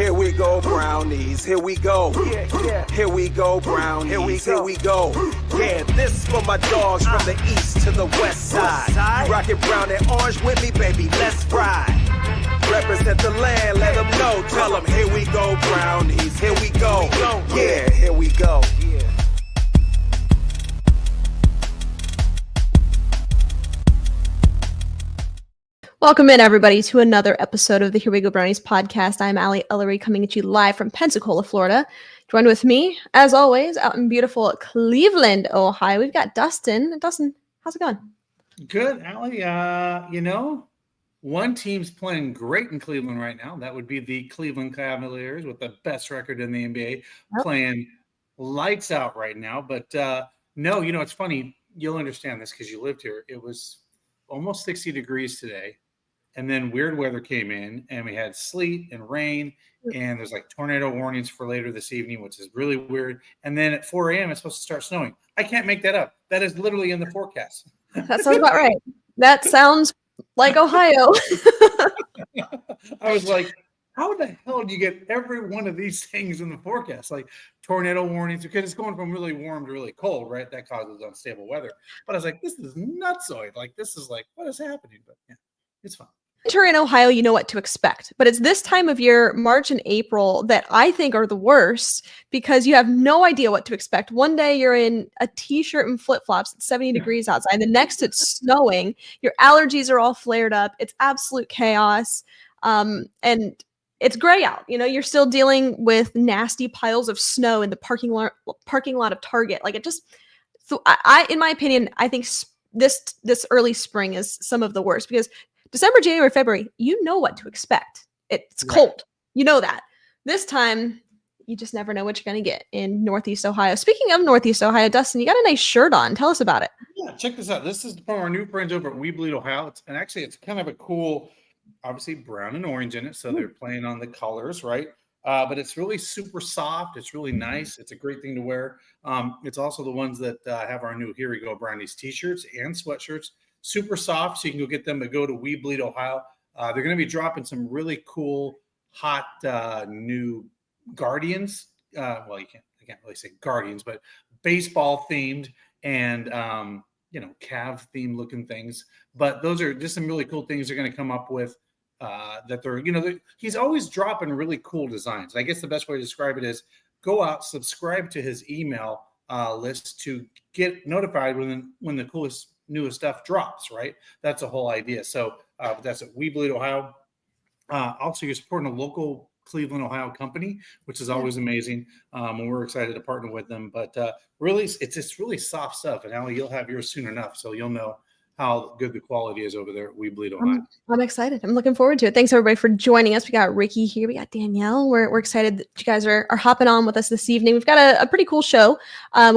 Here we go, brownies. Here we go. Here we go, brownies. Here we go. Yeah, this for my dogs from the east to the west side. You rockin' brown and orange with me, baby. Let's ride. Represent the land, let them know. Tell them, here we go, brownies. Here we go. Yeah, here we go. Welcome in, everybody, to another episode of the Here We Go Brownies podcast. I'm Allie Ellery, coming at you live from Pensacola, Florida. Joined with me, as always, out in beautiful Cleveland, Ohio, we've got Dustin. Dustin, how's it going? Good, Allie. One team's playing great in Cleveland right now. That would be the Cleveland Cavaliers, with the best record in the NBA, playing lights out right now. But no, it's funny. You'll understand this because you lived here. It was almost 60 degrees today. And then weird weather came in, and we had sleet and rain, and there's like tornado warnings for later this evening, which is really weird. And then at 4 a.m., it's supposed to start snowing. I can't make that up. That is literally in the forecast. That sounds about right. That sounds like Ohio. I was like, how the hell do you get every one of these things in the forecast? Like tornado warnings, because it's going from really warm to really cold, right? That causes unstable weather. But I was like, this is nutsoid. Like, this is like, what is happening? But yeah, it's fine. Winter in Ohio, you know what to expect, but it's this time of year, March and April, that I think are the worst because you have no idea what to expect. One day you're in a t-shirt and flip-flops, it's 70 degrees outside. The next it's snowing. Your allergies are all flared up. It's absolute chaos. And it's gray out. You're still dealing with nasty piles of snow in the parking lot of Target. Like, it just, so I in my opinion, I think this early spring is some of the worst because December, January, February, you know what to expect. It's cold. You know that. This time, you just never know what you're going to get in Northeast Ohio. Speaking of Northeast Ohio, Dustin, you got a nice shirt on. Tell us about it. Yeah, check this out. This is from our new friends over at We Bleed Ohio. It's kind of a cool, obviously brown and orange in it, so they're playing on the colors, right? But it's really super soft. It's really nice. It's a great thing to wear. It's also the ones that have our new Here We Go Brownies t-shirts and sweatshirts. Super soft, so you can go get them, but go to We Bleed Ohio. They're going to be dropping some really cool, hot new Guardians. I can't really say Guardians, but baseball themed and Cav themed looking things. But those are just some really cool things they're going to come up with. He's always dropping really cool designs. I guess the best way to describe it is go out, subscribe to his email list to get notified when the coolest, newest stuff drops, right? That's the whole idea. So that's at We Bleed Ohio. Also, you're supporting a local Cleveland, Ohio company, which is always amazing. And we're excited to partner with them. But really, it's just really soft stuff. And Allie, you'll have yours soon enough, so you'll know how good the quality is over there at We Bleed Ohio. I'm excited. I'm looking forward to it. Thanks, everybody, for joining us. We got Ricky here. We got Danielle. We're excited that you guys are hopping on with us this evening. We've got a pretty cool show.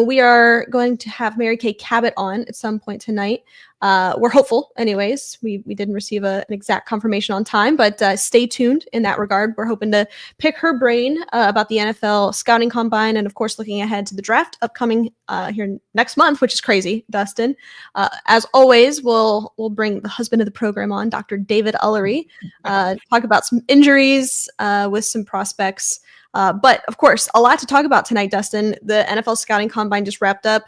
We are going to have Mary Kay Cabot on at some point tonight. We're hopeful anyways. We didn't receive an exact confirmation on time, but stay tuned in that regard. We're hoping to pick her brain about the NFL scouting combine and, of course, looking ahead to the draft upcoming here next month, which is crazy, Dustin. As always, we'll bring the husband of the program on, Dr. David Ullery, talk about some injuries with some prospects. But, of course, a lot to talk about tonight, Dustin. The NFL scouting combine just wrapped up.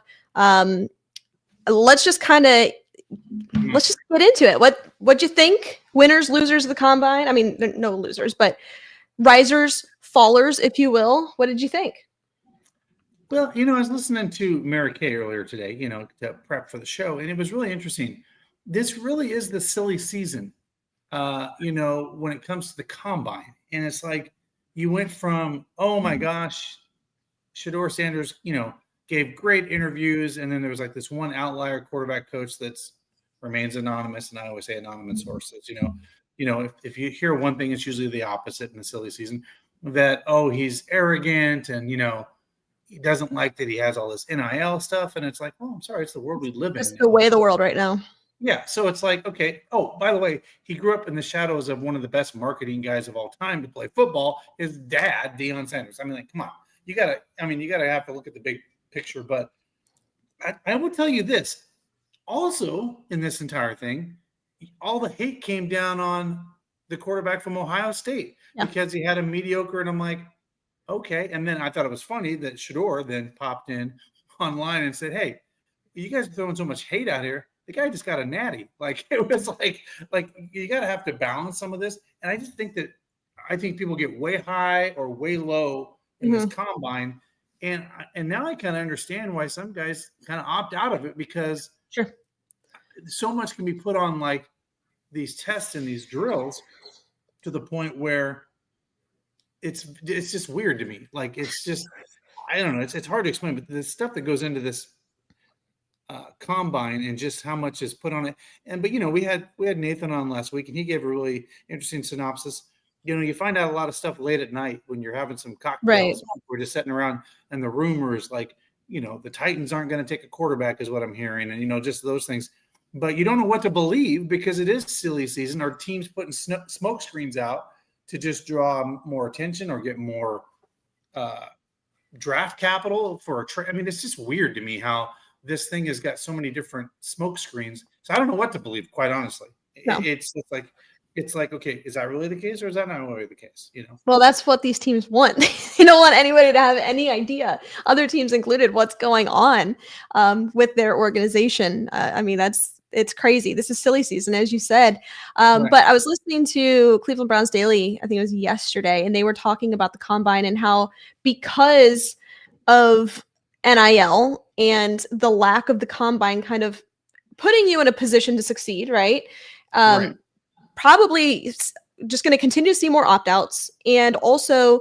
Let's just get into it. What'd you think? Winners, losers of the combine? I mean, there are no losers, but risers, fallers, if you will. What did you think? Well, I was listening to Mary Kay earlier today, to prep for the show, and it was really interesting. This really is the silly season, when it comes to the combine. And it's like you went from, oh my gosh, Shedeur Sanders, gave great interviews, and then there was like this one outlier quarterback coach that's remains anonymous, and I always say anonymous sources. If you hear one thing, it's usually the opposite in the silly season. That he's arrogant, and he doesn't like that he has all this NIL stuff, and it's like, I'm sorry, it's the world we live in. It's the way of the world right now. Yeah, so it's like, okay. Oh, by the way, he grew up in the shadows of one of the best marketing guys of all time to play football. His dad, Deion Sanders. I mean, like, come on, you gotta have to look at the big picture. But I will tell you this. Also, in this entire thing, all the hate came down on the quarterback from Ohio State because he had a mediocre. And I'm like, okay. And then I thought it was funny that Shador then popped in online and said, hey, you guys are throwing so much hate out here. The guy just got a natty. Like, it was like you got to have to balance some of this. And I just think people get way high or way low in this combine. And now I kind of understand why some guys kind of opt out of it, because so much can be put on like these tests and these drills to the point where it's just weird to me. Like, it's just, I don't know. It's hard to explain, but the stuff that goes into this combine and just how much is put on it. But we had Nathan on last week, and he gave a really interesting synopsis. You find out a lot of stuff late at night when you're having some cocktails. We're just sitting around, and the rumors like, the Titans aren't going to take a quarterback is what I'm hearing. And, just those things, but you don't know what to believe because it is silly season. Our team's putting smoke screens out to just draw more attention or get more draft capital for a trade. I mean, it's just weird to me how this thing has got so many different smoke screens. So I don't know what to believe, quite honestly. No. It's like, okay, is that really the case, or is that not really the case? Well, that's what these teams want. They don't want anybody to have any idea, other teams included, what's going on with their organization. I mean, it's crazy. This is silly season, as you said. Right. But I was listening to Cleveland Browns Daily, I think it was yesterday, and they were talking about the combine and how, because of NIL and the lack of the combine kind of putting you in a position to succeed, right? Right. Probably just going to continue to see more opt-outs. And also,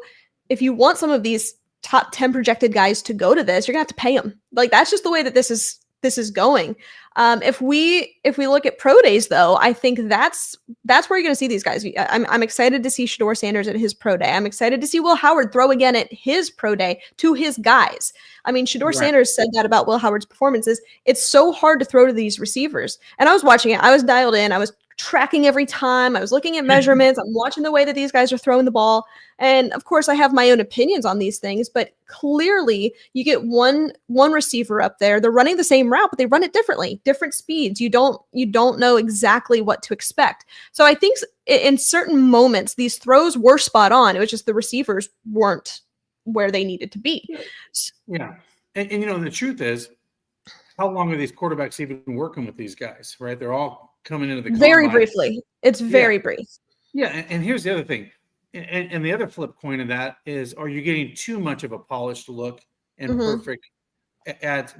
if you want some of these top 10 projected guys to go to this, you're going to have to pay them. Like, that's just the way that this is going. If we look at pro days, though, I think that's where you're going to see these guys. I'm excited to see Shador Sanders at his pro day. I'm excited to see Will Howard throw again at his pro day to his guys. I mean, Shador Sanders said that about Will Howard's performances. It's so hard to throw to these receivers. And I was watching it. I was dialed in. I was tracking every time. I was looking at measurements. I'm watching the way that these guys are throwing the ball. And of course, I have my own opinions on these things, but clearly you get one receiver up there. They're running the same route, but they run it differently, different speeds. You don't know exactly what to expect. So I think in certain moments, these throws were spot on. It was just the receivers weren't where they needed to be. Yeah. And the truth is, how long are these quarterbacks even working with these guys, right? They're all coming into the combine. Very briefly. It's very brief. Yeah. And here's the other thing. And the other flip coin of that is, are you getting too much of a polished look and perfect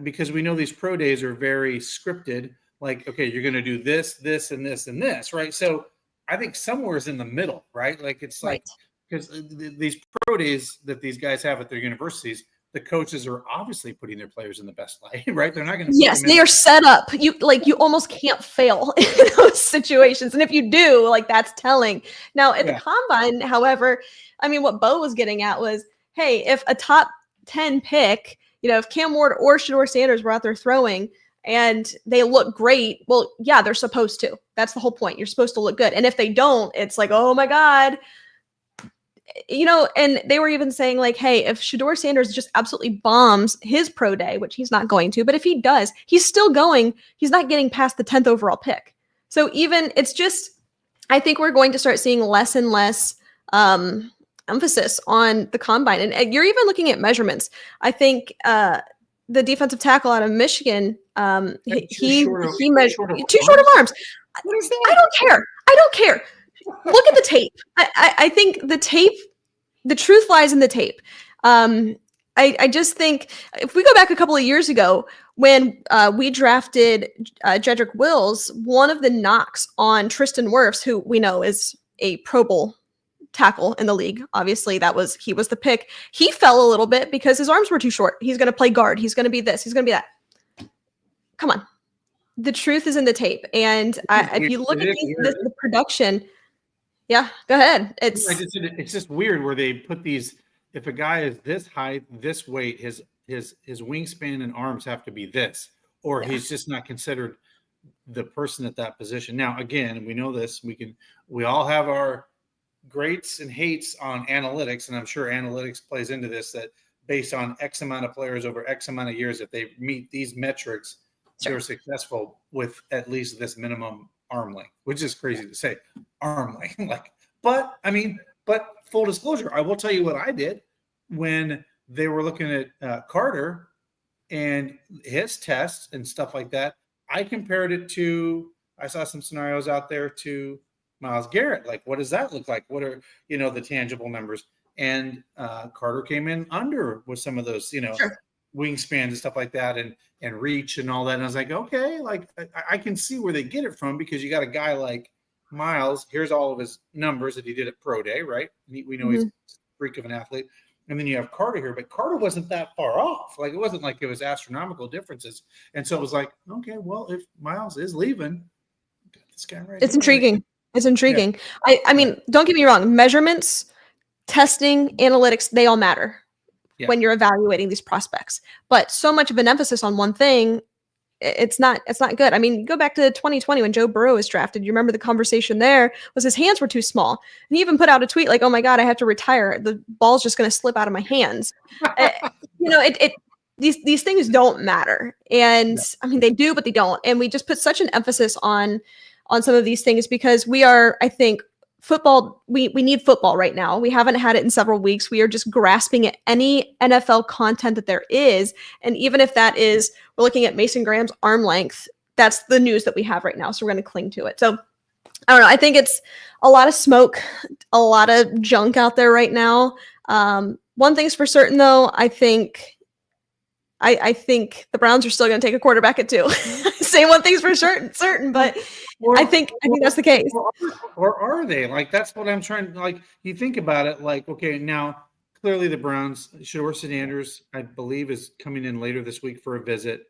because we know these pro days are very scripted. Like, okay, you're going to do this, this, and this, and this, right? So I think somewhere is in the middle, right? Like, it's like, because these pro days that these guys have at their universities, the coaches are obviously putting their players in the best light, right? They're not going to. Yes, they are set up. You almost can't fail in those situations, and if you do, like, that's telling. Now at the combine, however, I mean, what Bo was getting at was, hey, if a top 10 pick, if Cam Ward or Shador Sanders were out there throwing and they look great, well, yeah, they're supposed to. That's the whole point. You're supposed to look good, and if they don't, it's like, oh my God. And they were even saying, like, hey, if Shador Sanders just absolutely bombs his pro day, which he's not going to, but if he does, he's not getting past the 10th overall pick. So I think we're going to start seeing less and less emphasis on the combine. And you're even looking at measurements. I think the defensive tackle out of Michigan, he measured too short of arms. I don't care. Look at the tape. I think the truth lies in the tape. I just think if we go back a couple of years ago when we drafted Jedrick Wills, one of the knocks on Tristan Wirfs, who we know is a Pro Bowl tackle in the league, obviously he was the pick. He fell a little bit because his arms were too short. He's going to play guard. He's going to be this. He's going to be that. Come on. The truth is in the tape. And if you look at the production. Yeah, go ahead. It's just weird where they put these. If a guy is this height, this weight, his wingspan and arms have to be this, or he's just not considered the person at that position. Now, again, we know this. We all have our greats and hates on analytics, and I'm sure analytics plays into this. That based on X amount of players over X amount of years, if they meet these metrics, they're successful with at least this minimum arm length, which is crazy to say, arm length. But I mean, But full disclosure, I will tell you what I did when they were looking at Carter and his tests and stuff like that. I compared it to, I saw some scenarios out there to Myles Garrett. Like, what does that look like? What are, the tangible numbers? And Carter came in under with some of those, Sure. wingspans and stuff like that, and reach and all that. And I was like, okay, like I can see where they get it from, because you got a guy like Myles. Here's all of his numbers that he did at Pro Day, right? We know he's a freak of an athlete. And then you have Carter here, but Carter wasn't that far off. Like, it wasn't like it was astronomical differences. And so it was like, okay, well, if Myles is leaving, got this guy right. It's intriguing. It's intriguing. Yeah. I mean, don't get me wrong. Measurements, testing, analytics, they all matter when you're evaluating these prospects. But so much of an emphasis on one thing, it's not good. I mean, go back to 2020 when Joe Burrow was drafted. You remember the conversation there was his hands were too small. And he even put out a tweet like, "Oh my God, I have to retire. The ball's just going to slip out of my hands." These things don't matter. And I mean, they do, but they don't. And we just put such an emphasis on some of these things because we are, I think, football, we need football right now. We haven't had it in several weeks. We are just grasping at any NFL content that there is. And even if that is, we're looking at Mason Graham's arm length, that's the news that we have right now. So we're going to cling to it. So I don't know. I think it's a lot of smoke, a lot of junk out there right now. One thing's for certain though, I think the Browns are still going to take a quarterback at 2. Say one thing's for certain, but I think that's the case. Or are they? Like, that's what I'm trying to, like, you think about it, like, okay, now clearly the Browns, Shedeur Sanders, I believe, is coming in later this week for a visit.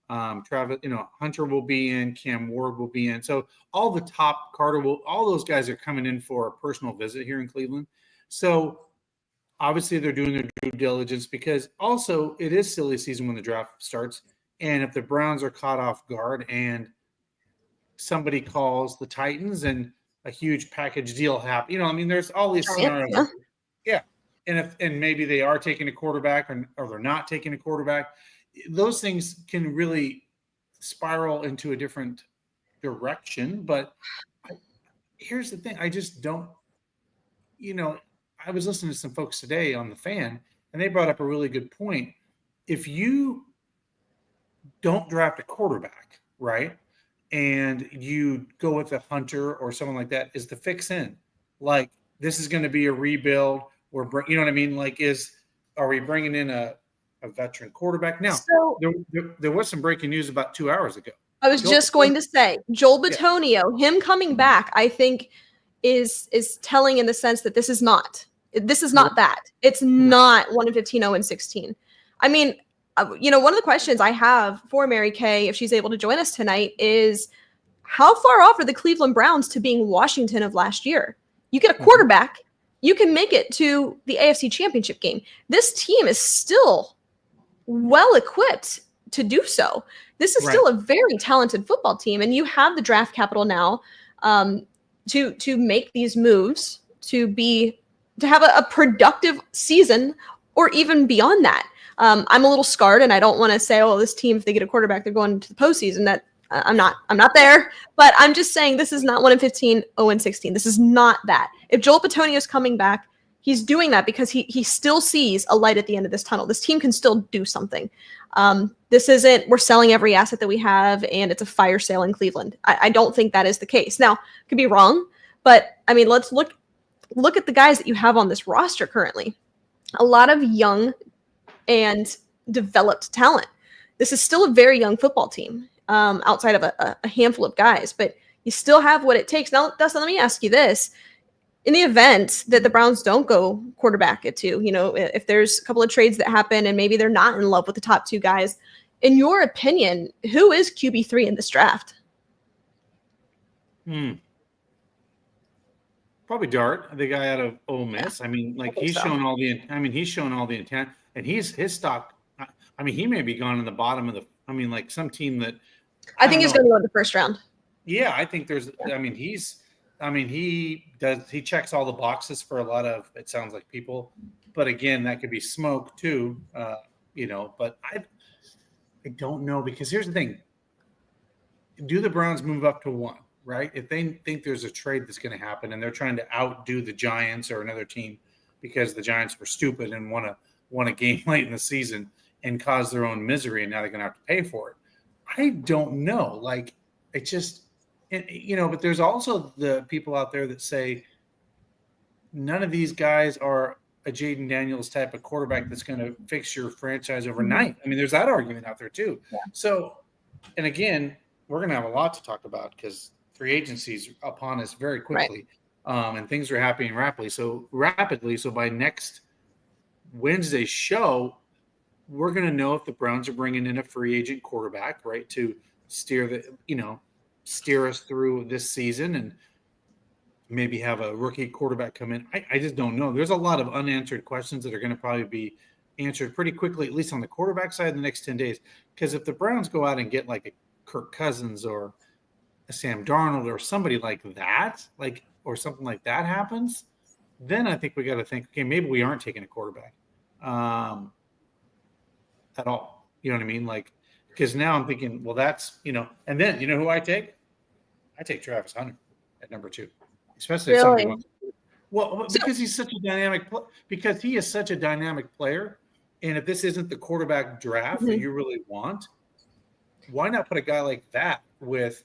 Travis, Hunter will be in, Cam Ward will be in. So all the top, all those guys are coming in for a personal visit here in Cleveland. So obviously they're doing their due diligence, because also it is silly season when the draft starts. And if the Browns are caught off guard and somebody calls the Titans and a huge package deal happens, there's all these scenarios. Yeah. And maybe they are taking a quarterback or they're not taking a quarterback. Those things can really spiral into a different direction. But here's the thing. I just don't, I was listening to some folks today on The Fan, and they brought up a really good point. If you don't draft a quarterback, right, and you go with a Hunter or someone like that, is the fix in? Like, this is going to be a rebuild, or you know what I mean? Like, are we bringing in a veteran quarterback? Now, so, there was some breaking news about 2 hours ago. I was just going to say, Joel Bitonio, him coming back, I think is telling in the sense that this is not that. It's not 1-15, 0-16. I mean, one of the questions I have for Mary Kay, if she's able to join us tonight, is how far off are the Cleveland Browns to being Washington of last year? You get a quarterback, you can make it to the AFC Championship game. This team is still well equipped to do so. This is still a very talented football team, and you have the draft capital now to make these moves, to have a productive season, or even beyond that. I'm a little scarred, and I don't want to say, oh, this team, if they get a quarterback, they're going to the postseason. That I'm not there, but I'm just saying this is not 1-15, 0-16. This is not that. If Joel Bitonio is coming back, he's doing that because he still sees a light at the end of this tunnel. This team can still do something. This isn't, we're selling every asset that we have and it's a fire sale in Cleveland. I don't think that is the case. Now, could be wrong, but I mean, let's look at the guys that you have on this roster currently. A lot of young and developed talent. This is still a very young football team, outside of a handful of guys, but you still have what it takes. Now, Dustin, let me ask you this. In the event that the Browns don't go quarterback at 2, if there's a couple of trades that happen and maybe they're not in love with the top 2 guys, in your opinion, who is QB3 in this draft? Probably Dart, the guy out of Ole Miss. I mean, like, he's shown all the intent, and his stock. I mean, he may be gone in the bottom of like some team that. I think he's going to go in the first round. Yeah, I think there's. I mean, he checks all the boxes for a lot of, it sounds like, people, but again, that could be smoke too. But I don't know, because here's the thing. Do the Browns move up to 1? right? If they think there's a trade that's going to happen and they're trying to outdo the Giants or another team because the Giants were stupid and won a game late in the season and caused their own misery, and now they're going to have to pay for it. I don't know. Like, it just, but there's also the people out there that say none of these guys are a Jaden Daniels type of quarterback that's going to fix your franchise overnight. I mean, there's that argument out there too. Yeah. So, and again, we're going to have a lot to talk about because free agency is upon us very quickly, and things are happening rapidly. So by next Wednesday's show, we're going to know if the Browns are bringing in a free agent quarterback, right, to steer us through this season and maybe have a rookie quarterback come in. I just don't know. There's a lot of unanswered questions that are going to probably be answered pretty quickly, at least on the quarterback side in the next 10 days. Because if the Browns go out and get like a Kirk Cousins or a Sam Darnold or somebody like that, or something like that happens, then I think we got to think, okay, maybe we aren't taking a quarterback at all. You know what I mean? Like, because now I'm thinking, well, that's, and then who I take? I take Travis Hunter at number 2. Especially if somebody wants to. Well, because he's such a dynamic he is such a dynamic player, and if this isn't the quarterback draft that you really want, why not put a guy like that with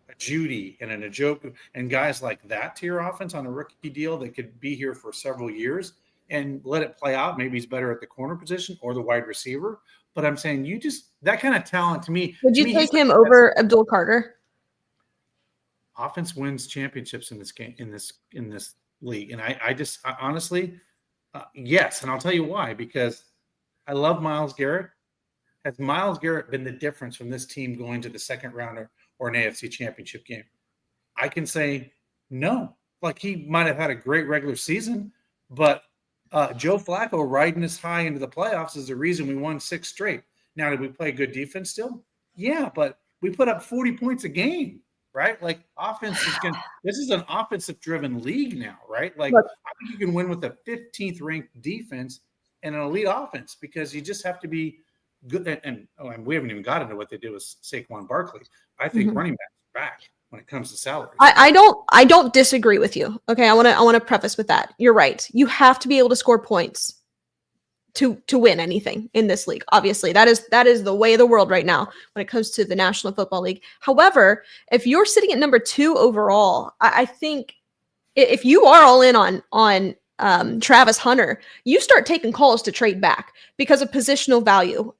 a Judy and an Njoku and guys like that to your offense on a rookie deal that could be here for several years and let it play out? Maybe he's better at the corner position or the wide receiver, but I'm saying that kind of talent to me. Would you take him over Abdul Carter? Offense wins championships in this game, in this league. And I honestly, yes. And I'll tell you why, because I love Myles Garrett. Has Myles Garrett been the difference from this team going to the second round or an AFC championship game? I can say no. Like, he might have had a great regular season, but Joe Flacco riding us high into the playoffs is the reason we won 6 straight. Now, did we play good defense still? Yeah, but we put up 40 points a game. Right? Like, offense this is an offensive driven league now, right? Like, I think you can win with a 15th ranked defense and an elite offense because you just have to be good. And we haven't even got into what they did with Saquon Barkley. I think running backs are back when it comes to salaries. I don't disagree with you. Okay. I want to preface with that. You're right. You have to be able to score points to win anything in this league. Obviously, that is the way of the world right now when it comes to the National Football League. However, if you're sitting at number 2 overall, I think if you are all in on Travis Hunter, you start taking calls to trade back because of positional value.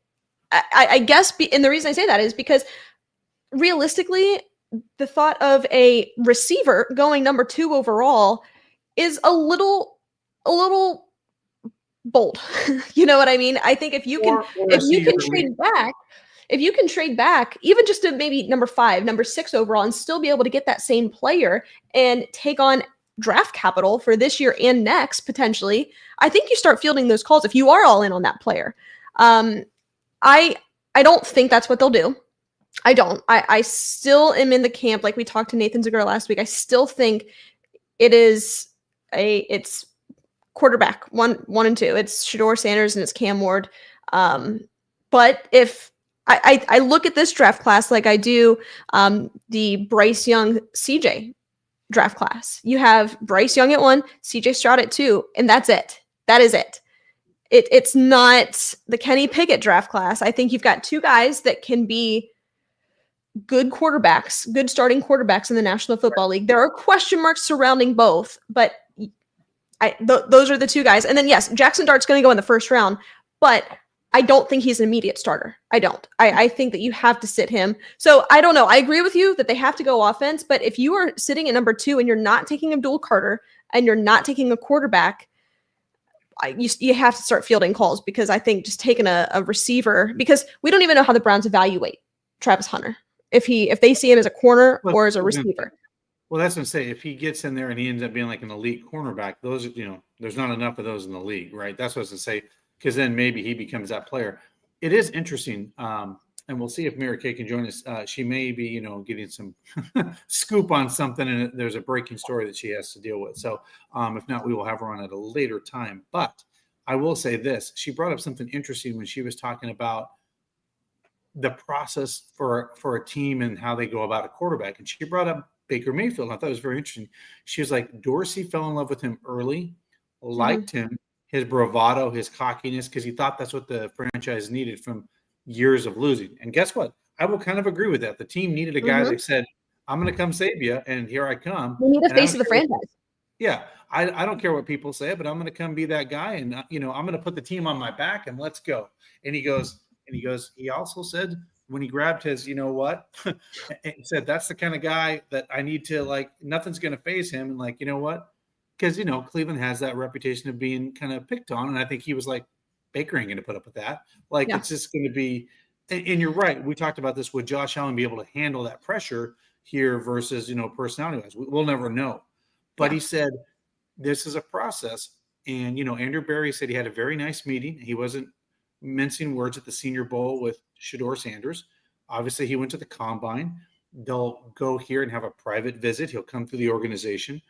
I guess, and the reason I say that is because realistically, the thought of a receiver going number 2 overall is a little bold. You know what I mean? I think if you can trade back, even just to maybe number 5, number 6 overall, and still be able to get that same player and take on draft capital for this year and next potentially, I think you start fielding those calls if you are all in on that player. I don't think that's what they'll do. I don't. I still am in the camp, like we talked to Nathan Zagura last week. I still think it's quarterback 1 and 2. It's Shedeur Sanders and it's Cam Ward. But if I look at this draft class like I do the Bryce Young CJ draft class, you have Bryce Young at 1, CJ Stroud at 2, and that's it. That is it. It's not the Kenny Pickett draft class. I think you've got 2 guys that can be good quarterbacks, good starting quarterbacks in the National Football League. There are question marks surrounding both, but those are the 2 guys. And then, yes, Jackson Dart's going to go in the first round, but I don't think he's an immediate starter. I don't. I think that you have to sit him. So I don't know. I agree with you that they have to go offense, but if you are sitting at number 2 and you're not taking Abdul Carter and you're not taking a quarterback, you have to start fielding calls, because I think just taking a receiver, because we don't even know how the Browns evaluate Travis Hunter, if they see him as a corner or as a receiver. Well, that's what I'm saying. If he gets in there and he ends up being like an elite cornerback, those, there's not enough of those in the league, right? That's what I was going to say, because then maybe he becomes that player. It is interesting, and we'll see if Mary Kay can join us. She may be, getting some scoop on something, and there's a breaking story that she has to deal with. So if not, we will have her on at a later time. But I will say this. She brought up something interesting when she was talking about the process for a team and how they go about a quarterback. And she brought up Baker Mayfield. And I thought it was very interesting. She was like, Dorsey fell in love with him early, liked him, his bravado, his cockiness, because he thought that's what the franchise needed from years of losing. And guess what? I will kind of agree with that. The team needed a guy that said, I'm going to come save you, and here I come. We need the And face of the franchise. Yeah, I don't care what people say, but I'm going to come be that guy, and I'm going to put the team on my back, and let's go. And he also said when he grabbed his, you know what, he said that's the kind of guy that I need to, like, nothing's going to faze him, and like, you know what, because Cleveland has that reputation of being kind of picked on, and I think he was like, Baker ain't going to put up with that. Like, it's just going to be, and you're right. We talked about this. Would Josh Allen be able to handle that pressure here versus personality-wise? We'll never know. But he said, this is a process. And, Andrew Berry said he had a very nice meeting. He wasn't mincing words at the Senior Bowl with Shedeur Sanders. Obviously, he went to the Combine. They'll go here and have a private visit. He'll come through the organization.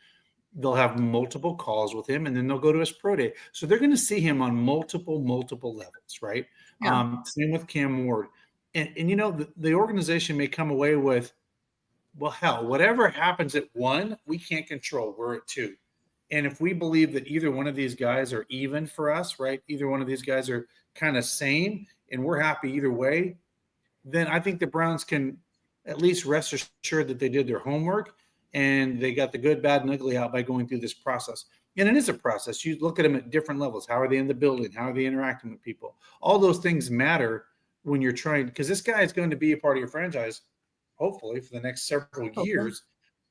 They'll have multiple calls with him, and then they'll go to his pro day. So they're going to see him on multiple levels, right? Yeah. Same with Cam Ward. And the organization may come away with, well, hell, whatever happens at 1, we can't control. We're at 2. And if we believe that either one of these guys are even for us, right? Either one of these guys are kind of same, and we're happy either way, then I think the Browns can at least rest assured that they did their homework and they got the good, bad, and ugly out by going through this process. And it is a process. You look at them at different levels. How are they in the building? How are they interacting with people? All those things matter when you're trying, because this guy is going to be a part of your franchise, hopefully, for the next several years,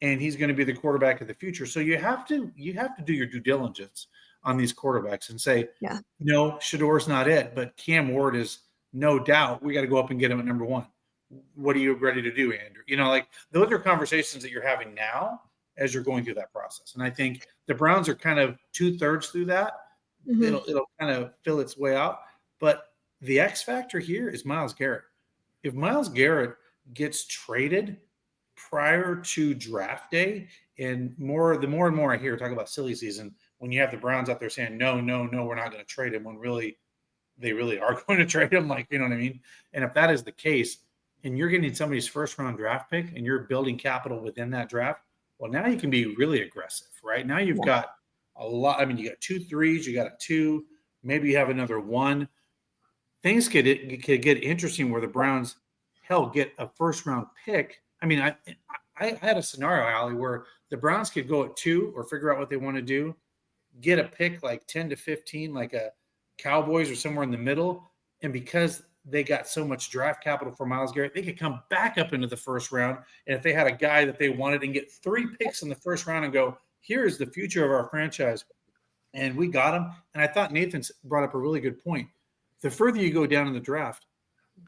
and he's going to be the quarterback of the future. So you have to do your due diligence on these quarterbacks and say, no, Shedeur's not it, but Cam Ward is no doubt. We got to go up and get him at number 1. What are you ready to do, Andrew? Like, those are conversations that you're having now as you're going through that process. And I think the Browns are kind of 2/3 through that. It'll kind of fill its way out. But the X factor here is Myles Garrett. If Myles Garrett gets traded prior to draft day, and the more and more I hear talk about silly season, when you have the Browns out there saying, no, we're not going to trade him, when really they really are going to trade him, like, you know what I mean? And if that is the case, and you're getting somebody's first-round draft pick and you're building capital within that draft, well, now you can be really aggressive, right? Now you've got a lot. I mean, you got 2 3s, you got a 2, maybe you have another 1. Things could get interesting where the Browns, get a first-round pick. I mean, I had a scenario, Allie, where the Browns could go at 2 or figure out what they want to do, get a pick like 10 to 15, like a Cowboys or somewhere in the middle, and because they got so much draft capital for Myles Garrett, they could come back up into the first round. And if they had a guy that they wanted and get 3 picks in the first round and go, here's the future of our franchise, and we got him. And I thought Nathan brought up a really good point. The further you go down in the draft,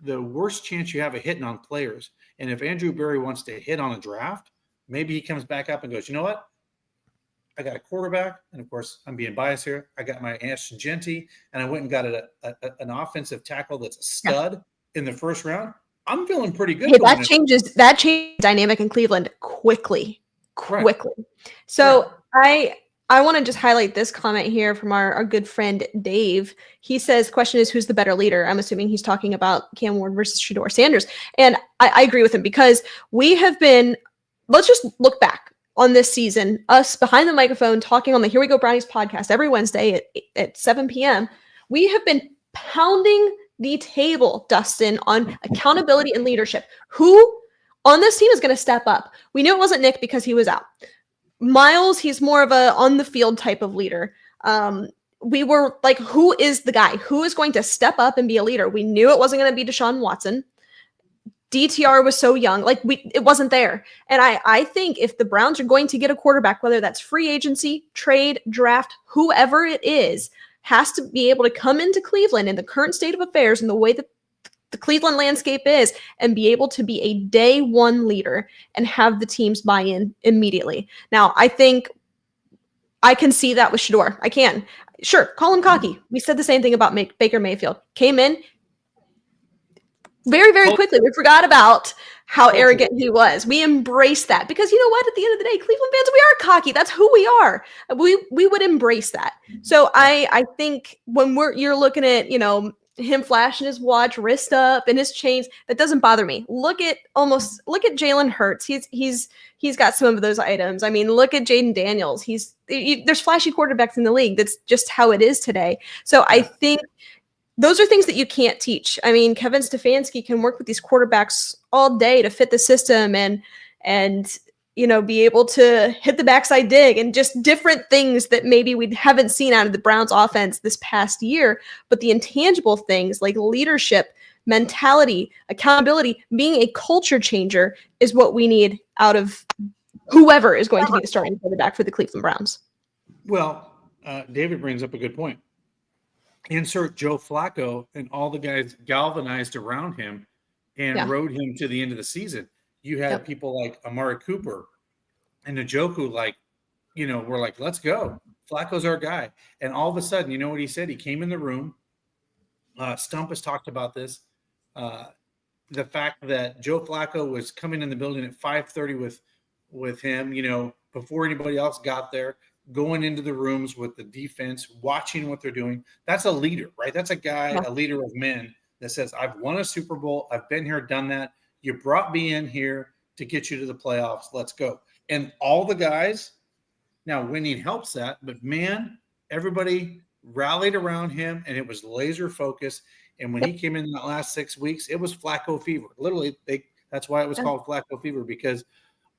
the worse chance you have of hitting on players. And if Andrew Berry wants to hit on a draft, maybe he comes back up and goes, you know what? I got a quarterback, and of course, I'm being biased here. I got my Ashton Genty, and I went and got an offensive tackle that's a stud in the first round. I'm feeling pretty good. Hey, that changes dynamic in Cleveland quickly. Right. So right. I want to just highlight this comment here from our good friend Dave. He says, question is, who's the better leader? I'm assuming he's talking about Cam Ward versus Shedeur Sanders. And I agree with him, because we have been, let's just look back on this season, us behind the microphone talking on the Here We Go Brownies podcast every Wednesday at 7 p.m. We have been pounding the table, Dustin, on accountability and leadership. Who on this team is going to step up? We knew it wasn't Nick because he was out. Myles, he's more of a on the field type of leader. We were like, who is the guy? Who is going to step up and be a leader? We knew it wasn't going to be Deshaun Watson. DTR was so young, it wasn't there. And I think if the Browns are going to get a quarterback, whether that's free agency, trade, draft, whoever it is, has to be able to come into Cleveland in the current state of affairs and the way that the Cleveland landscape is, and be able to be a day 1 leader and have the teams buy in immediately. Now, I think I can see that with Shedeur. I can. Sure, call him cocky. We said the same thing about Baker Mayfield. Came in very, very quickly. We forgot about how arrogant he was. We embraced that, because you know what? At the end of the day, Cleveland fans, we are cocky. That's who we are. We would embrace that. So I think when you're looking at, him flashing his watch, wrist up, and his chains. That doesn't bother me. Look at Jalen Hurts. He's got some of those items. I mean, look at Jaden Daniels. There's flashy quarterbacks in the league. That's just how it is today. So I think those are things that you can't teach. I mean, Kevin Stefanski can work with these quarterbacks all day to fit the system and be able to hit the backside dig and just different things that maybe we haven't seen out of the Browns offense this past year. But the intangible things like leadership, mentality, accountability, being a culture changer is what we need out of whoever is going to be the starting quarterback for the Cleveland Browns. Well, David brings up a good point. Insert Joe Flacco, and all the guys galvanized around him and rode him to the end of the season. You had people like Amari Cooper and Njoku, we're like, let's go. Flacco's our guy. And all of a sudden, you know what he said? He came in the room. Stump has talked about this. The fact that Joe Flacco was coming in the building at 5:30 with him, before anybody else got there, going into the rooms with the defense, watching what they're doing. That's a leader, right? That's a guy, a leader of men that says, I've won a Super Bowl. I've been here, done that. You brought me in here to get you to the playoffs. Let's go. And all the guys, now winning helps that, but man, everybody rallied around him and it was laser focused. And when he came in that last 6 weeks, it was Flacco fever. Literally, that's why it was called Flacco fever, because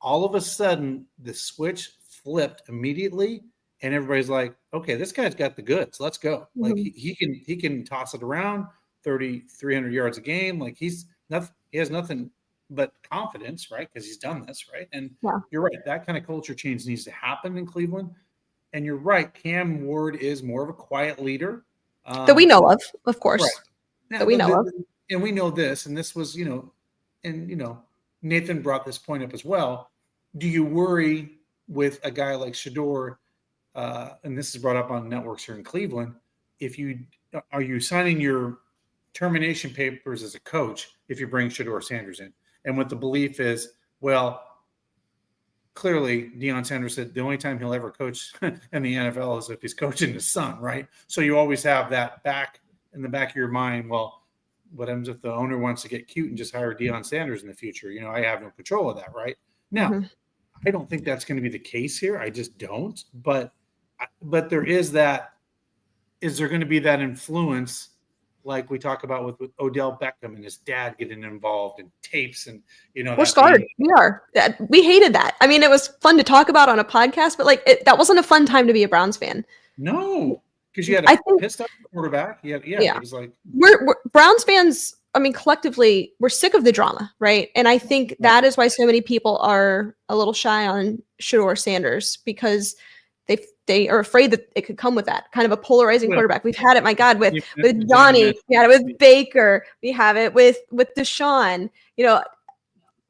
all of a sudden the switch flipped immediately and everybody's like, okay, this guy's got the goods. Let's go. Mm-hmm. Like he can toss it around 300 yards a game. Like he has nothing but confidence, right? Because he's done this, right? And you're right. That kind of culture change needs to happen in Cleveland. And you're right. Cam Ward is more of a quiet leader. That we know of course. Right. Now, that we know of. And we know this, and this was, Nathan brought this point up as well. Do you worry with a guy like Shedeur, and this is brought up on networks here in Cleveland, are you signing your termination papers as a coach if you bring Shedeur Sanders in? And what the belief is, well, clearly Deion Sanders said the only time he'll ever coach in the NFL is if he's coaching his son, right? So you always have that in the back of your mind, well, what happens if the owner wants to get cute and just hire Deion Sanders in the future? I have no control of that, right? Now, I don't think that's going to be the case here. I just don't. But there is that. Is there going to be that influence, like we talk about with Odell Beckham and his dad getting involved in tapes and we're scarred. We are. We hated that. I mean, it was fun to talk about on a podcast, but that wasn't a fun time to be a Browns fan. No, because you had a pissed off quarterback. It was like we're Browns fans. I mean, collectively, we're sick of the drama, right? And I think that is why so many people are a little shy on Shedeur Sanders, because they are afraid that it could come with that kind of a polarizing quarterback. We've had it, my God, with Johnny, we had it with Baker, we have it with Deshaun,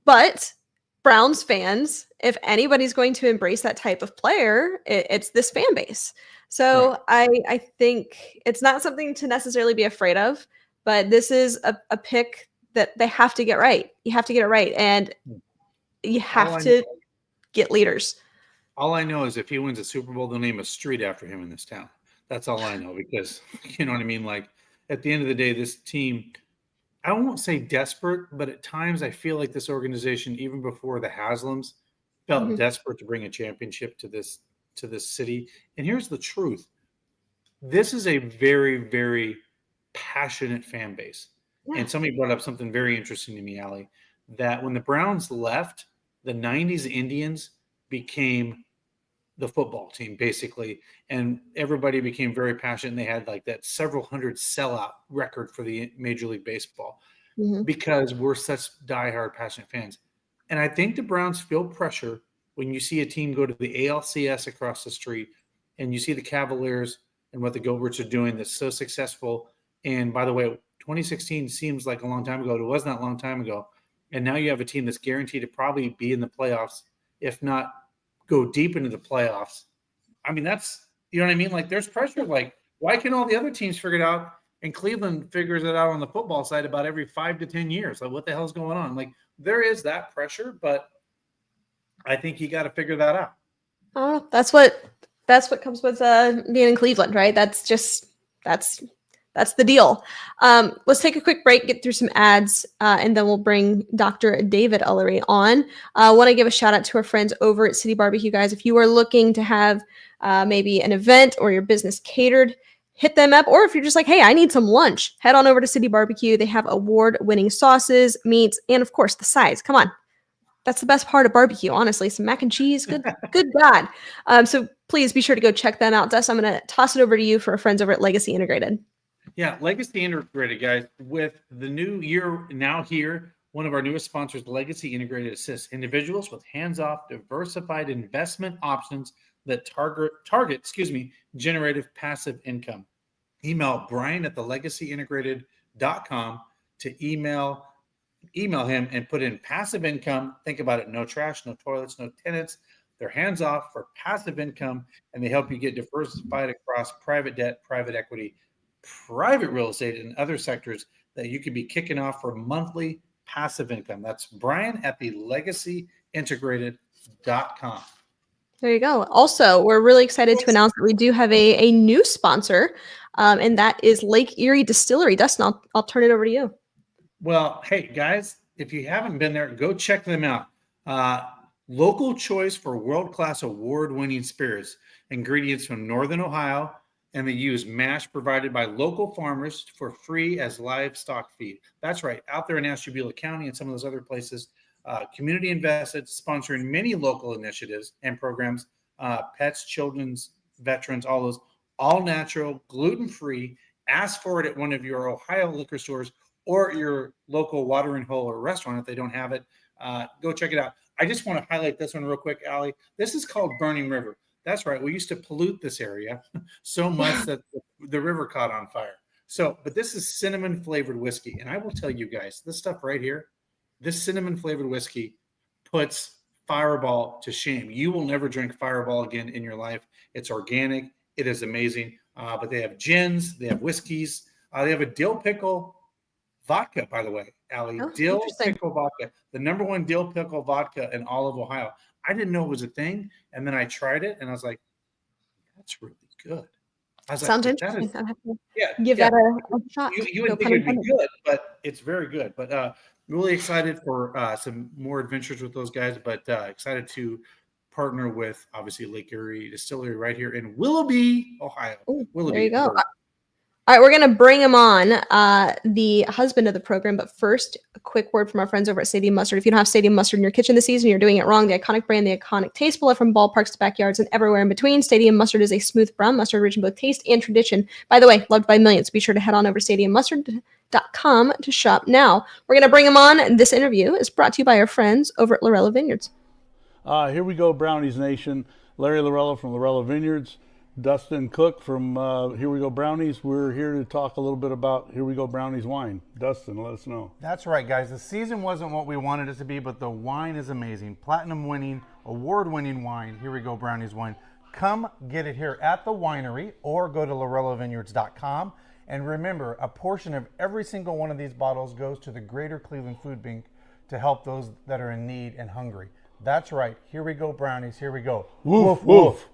but Browns fans, if anybody's going to embrace that type of player, it's this fan base. So I think it's not something to necessarily be afraid of, but this is a pick that they have to get right. You have to get it right, and you have to get leaders. All I know is if he wins a Super Bowl, they'll name a street after him in this town. That's all I know, because you know what I mean? Like, at the end of the day, this team, I won't say desperate, but at times I feel like this organization, even before the Haslams, felt desperate to bring a championship to this city. And here's the truth. This is a very, very passionate fan base. Yeah. And somebody brought up something very interesting to me, Allie, that when the Browns left, the 90s Indians became the football team, basically, and everybody became very passionate, and they had like that several hundred sellout record for the Major League Baseball because we're such diehard passionate fans. And I think the Browns feel pressure when you see a team go to the ALCS across the street and you see the Cavaliers and what the Gilberts are doing that's so successful. And by the way, 2016 seems like a long time ago. It wasn't that long time ago. And now you have a team that's guaranteed to probably be in the playoffs, if not go deep into the playoffs. I mean, that's, you know what I mean? Like, there's pressure. Like, why can all the other teams figure it out and Cleveland figures it out on the football side about every 5 to 10 years? Like, what the hell's going on? Like, there is that pressure, but I think you got to figure that out. Oh, that's what comes with being in Cleveland, right? That's That's the deal. Let's take a quick break, get through some ads, and then we'll bring Dr. David Ullery on. I want to give a shout out to our friends over at City Barbecue, guys. If you are looking to have maybe an event or your business catered, hit them up. Or if you're just like, hey, I need some lunch, head on over to City Barbecue. They have award-winning sauces, meats, and of course the sides. Come on. That's the best part of barbecue, honestly. Some mac and cheese, good God. So please be sure to go check them out. Dustin, I'm going to toss it over to you for our friends over at Legacy Integrated. Yeah, Legacy Integrated, guys. With the new year now here, one of our newest sponsors, Legacy Integrated, assists individuals with hands-off, diversified investment options that target, generative passive income. Email Brian at thelegacyintegrated.com to email him and put in passive income. Think about it. No trash, no toilets, no tenants. They're hands off for passive income, and they help you get diversified across private debt, private equity, private real estate, and other sectors that you could be kicking off for monthly passive income. That's Brian at thelegacyintegrated.com. There you go. Also, we're really excited to announce that we do have a new sponsor, and that is Lake Erie Distillery. Dustin, I'll turn it over to you. Well, hey, guys, if you haven't been there, go check them out. Local choice for world-class award-winning spirits, ingredients from Northern Ohio, and they use mash provided by local farmers for free as livestock feed. That's right, out there in Ashtabula County and some of those other places, community invested, sponsoring many local initiatives and programs, pets, children's, veterans, all those, all natural, gluten-free. Ask for it at one of your Ohio liquor stores or your local watering hole or restaurant. If they don't have it, go check it out. I just want to highlight this one real quick, Allie. This is called Burning River. That's right. We used to pollute this area so much that the river caught on fire. But this is cinnamon flavored whiskey. And I will tell you guys, this stuff right here, this cinnamon flavored whiskey puts Fireball to shame. You will never drink Fireball again in your life. It's organic. It is amazing. But they have gins, they have whiskeys. They have a dill pickle vodka, by the way, Allie. Oh, dill pickle vodka, the number one dill pickle vodka in all of Ohio. I didn't know it was a thing, and then I tried it, and I was like, "That's really good." I was Sounds like, interesting. I'll have to give that a shot. You would think it'd be good, but it's very good. But really excited for some more adventures with those guys. But excited to partner with obviously Lake Erie Distillery right here in Willoughby, Ohio. Ooh, Willoughby. there you go. All right, we're going to bring him on, the husband of the program. But first, a quick word from our friends over at Stadium Mustard. If you don't have Stadium Mustard in your kitchen this season, you're doing it wrong. The iconic brand, the iconic taste, beloved from ballparks to backyards and everywhere in between. Stadium Mustard is a smooth brown mustard rich in both taste and tradition. By the way, loved by millions. Be sure to head on over to stadiummustard.com to shop now. We're going to bring him on. This interview is brought to you by our friends over at Lorella Vineyards. Here we go, Brownies Nation. Larry Lorella from Lorella Vineyards. Dustin Cook from Here We Go Brownies. We're here to talk a little bit about Here We Go Brownies wine. Dustin, let us know. That's right, guys. The season wasn't what we wanted it to be, but the wine is amazing. Platinum winning, award winning wine. Here We Go Brownies wine. Come get it here at the winery or go to lorellavineyards.com. And remember, a portion of every single one of these bottles goes to the Greater Cleveland Food Bank to help those that are in need and hungry. That's right. Here we go, Brownies. Here we go. Woof, woof.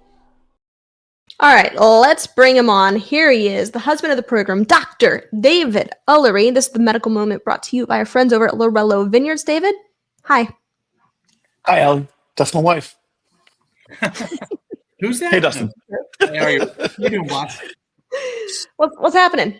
All right, let's bring him on. Here he is, the husband of the program, Dr. David Ullery. This is the medical moment brought to you by our friends over at Lorella Vineyards. David, hi. Hi, Alan. That's my wife. Who's that? Hey, Dustin. Hey, how are you? You doing, boss? What's happening?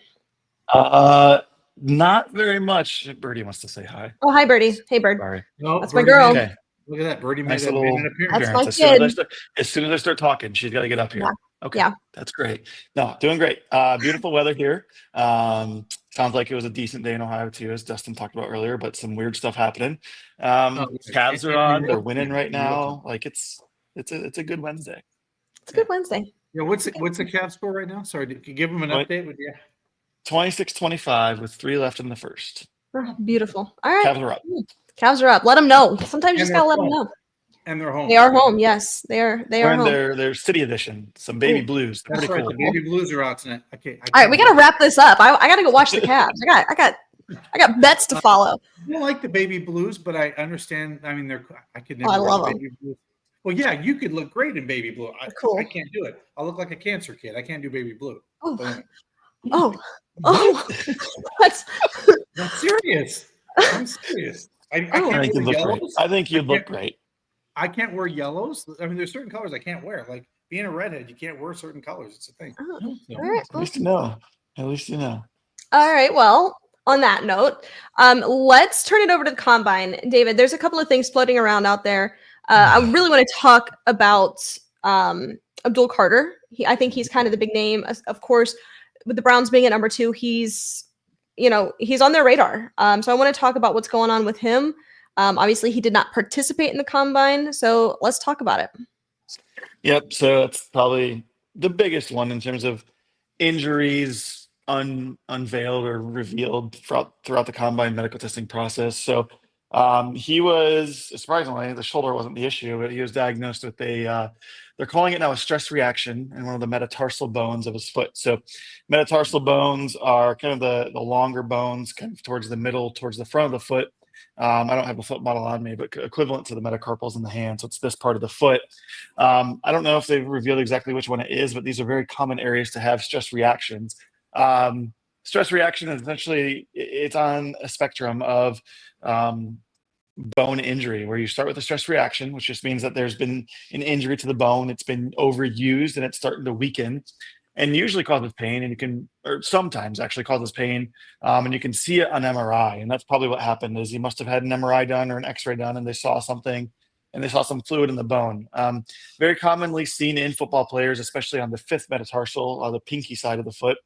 Not very much. Birdie wants to say hi. Oh, hi, Birdie. Hey, Bird. Sorry. No, That's my Birdie girl. made- Okay. Look at that. Birdie made Nice an little appearance. That's my As soon as I start talking, she's got to get up here. Yeah. Okay. Yeah. That's great. No, doing great. Beautiful weather here. Sounds like it was a decent day in Ohio too, as Dustin talked about earlier, but some weird stuff happening. Cavs are on. They're winning right now. Like it's a good Wednesday. It's a good Wednesday. Yeah, what's the Cavs score right now? Sorry, did you give them an update? With you? 26-25 with 3 left in the first. Oh, beautiful. All right. Cavs are up. Cavs are up. Let them know. Sometimes you just gotta let them know. And they're home. They are home. Yes, they are. They are And home. their city edition, some baby blues. They're That's pretty right. cool. The baby blues are out tonight. Okay. All right, we gotta wrap this up. I gotta go watch the Cavs. I got bets to follow. I don't like the baby blues, but I understand. I mean, I could never. I wear love the 'em. baby blues. Well, yeah, you could look great in baby blue. Cool. I can't do it. I'll look like a cancer kid. I can't do baby blue. Oh, But anyway. oh, Oh, that's That's serious. I'm serious. I Oh. I can't think wear you'd look great. yellows. I think you'd look great. I can't wear yellows. I mean, there's certain colors I can't wear. Like being a redhead, you can't wear certain colors. It's a thing. oh, So, all right. At least you know. At least you know. All right. Well, on that note, let's turn it over to the combine. David, there's a couple of things floating around out there. I really want to talk about Abdul Carter. I think he's kind of the big name. Of course, with the Browns being at number 2, he's on their radar. So I want to talk about what's going on with him. Obviously, he did not participate in the combine. So let's talk about it. Yep. So it's probably the biggest one in terms of injuries unveiled or revealed throughout the combine medical testing process. So he was, surprisingly, the shoulder wasn't the issue, but he was diagnosed with they're calling it now a stress reaction in one of the metatarsal bones of his foot. So metatarsal bones are kind of the longer bones, kind of towards the middle, towards the front of the foot. I don't have a foot model on me, but equivalent to the metacarpals in the hand. So it's this part of the foot. I don't know if they've revealed exactly which one it is, but these are very common areas to have stress reactions. Stress reaction is essentially, it's on a spectrum of bone injury, where you start with a stress reaction, which just means that there's been an injury to the bone, it's been overused and it's starting to weaken, and usually causes pain, or sometimes actually causes pain, and you can see it on MRI. And that's probably what happened, is he must have had an MRI done or an X-ray done, and they saw something, and they saw some fluid in the bone. Very commonly seen in football players, especially on the 5th metatarsal, the pinky side of the foot.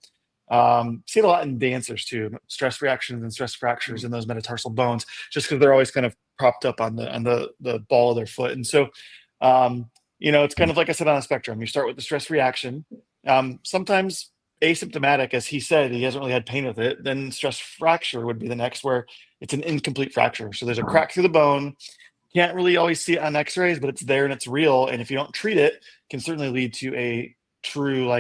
See it a lot in dancers too, stress reactions and stress fractures in those metatarsal bones, just because they're always kind of propped up on the ball of their foot. And so, it's kind of like I said, on a spectrum. You start with the stress reaction, sometimes asymptomatic, as he said, he hasn't really had pain with it. Then stress fracture would be the next, where it's an incomplete fracture. So there's a crack through the bone. Can't really always see it on x-rays, but it's there and it's real. And if you don't treat it, can certainly lead to a true,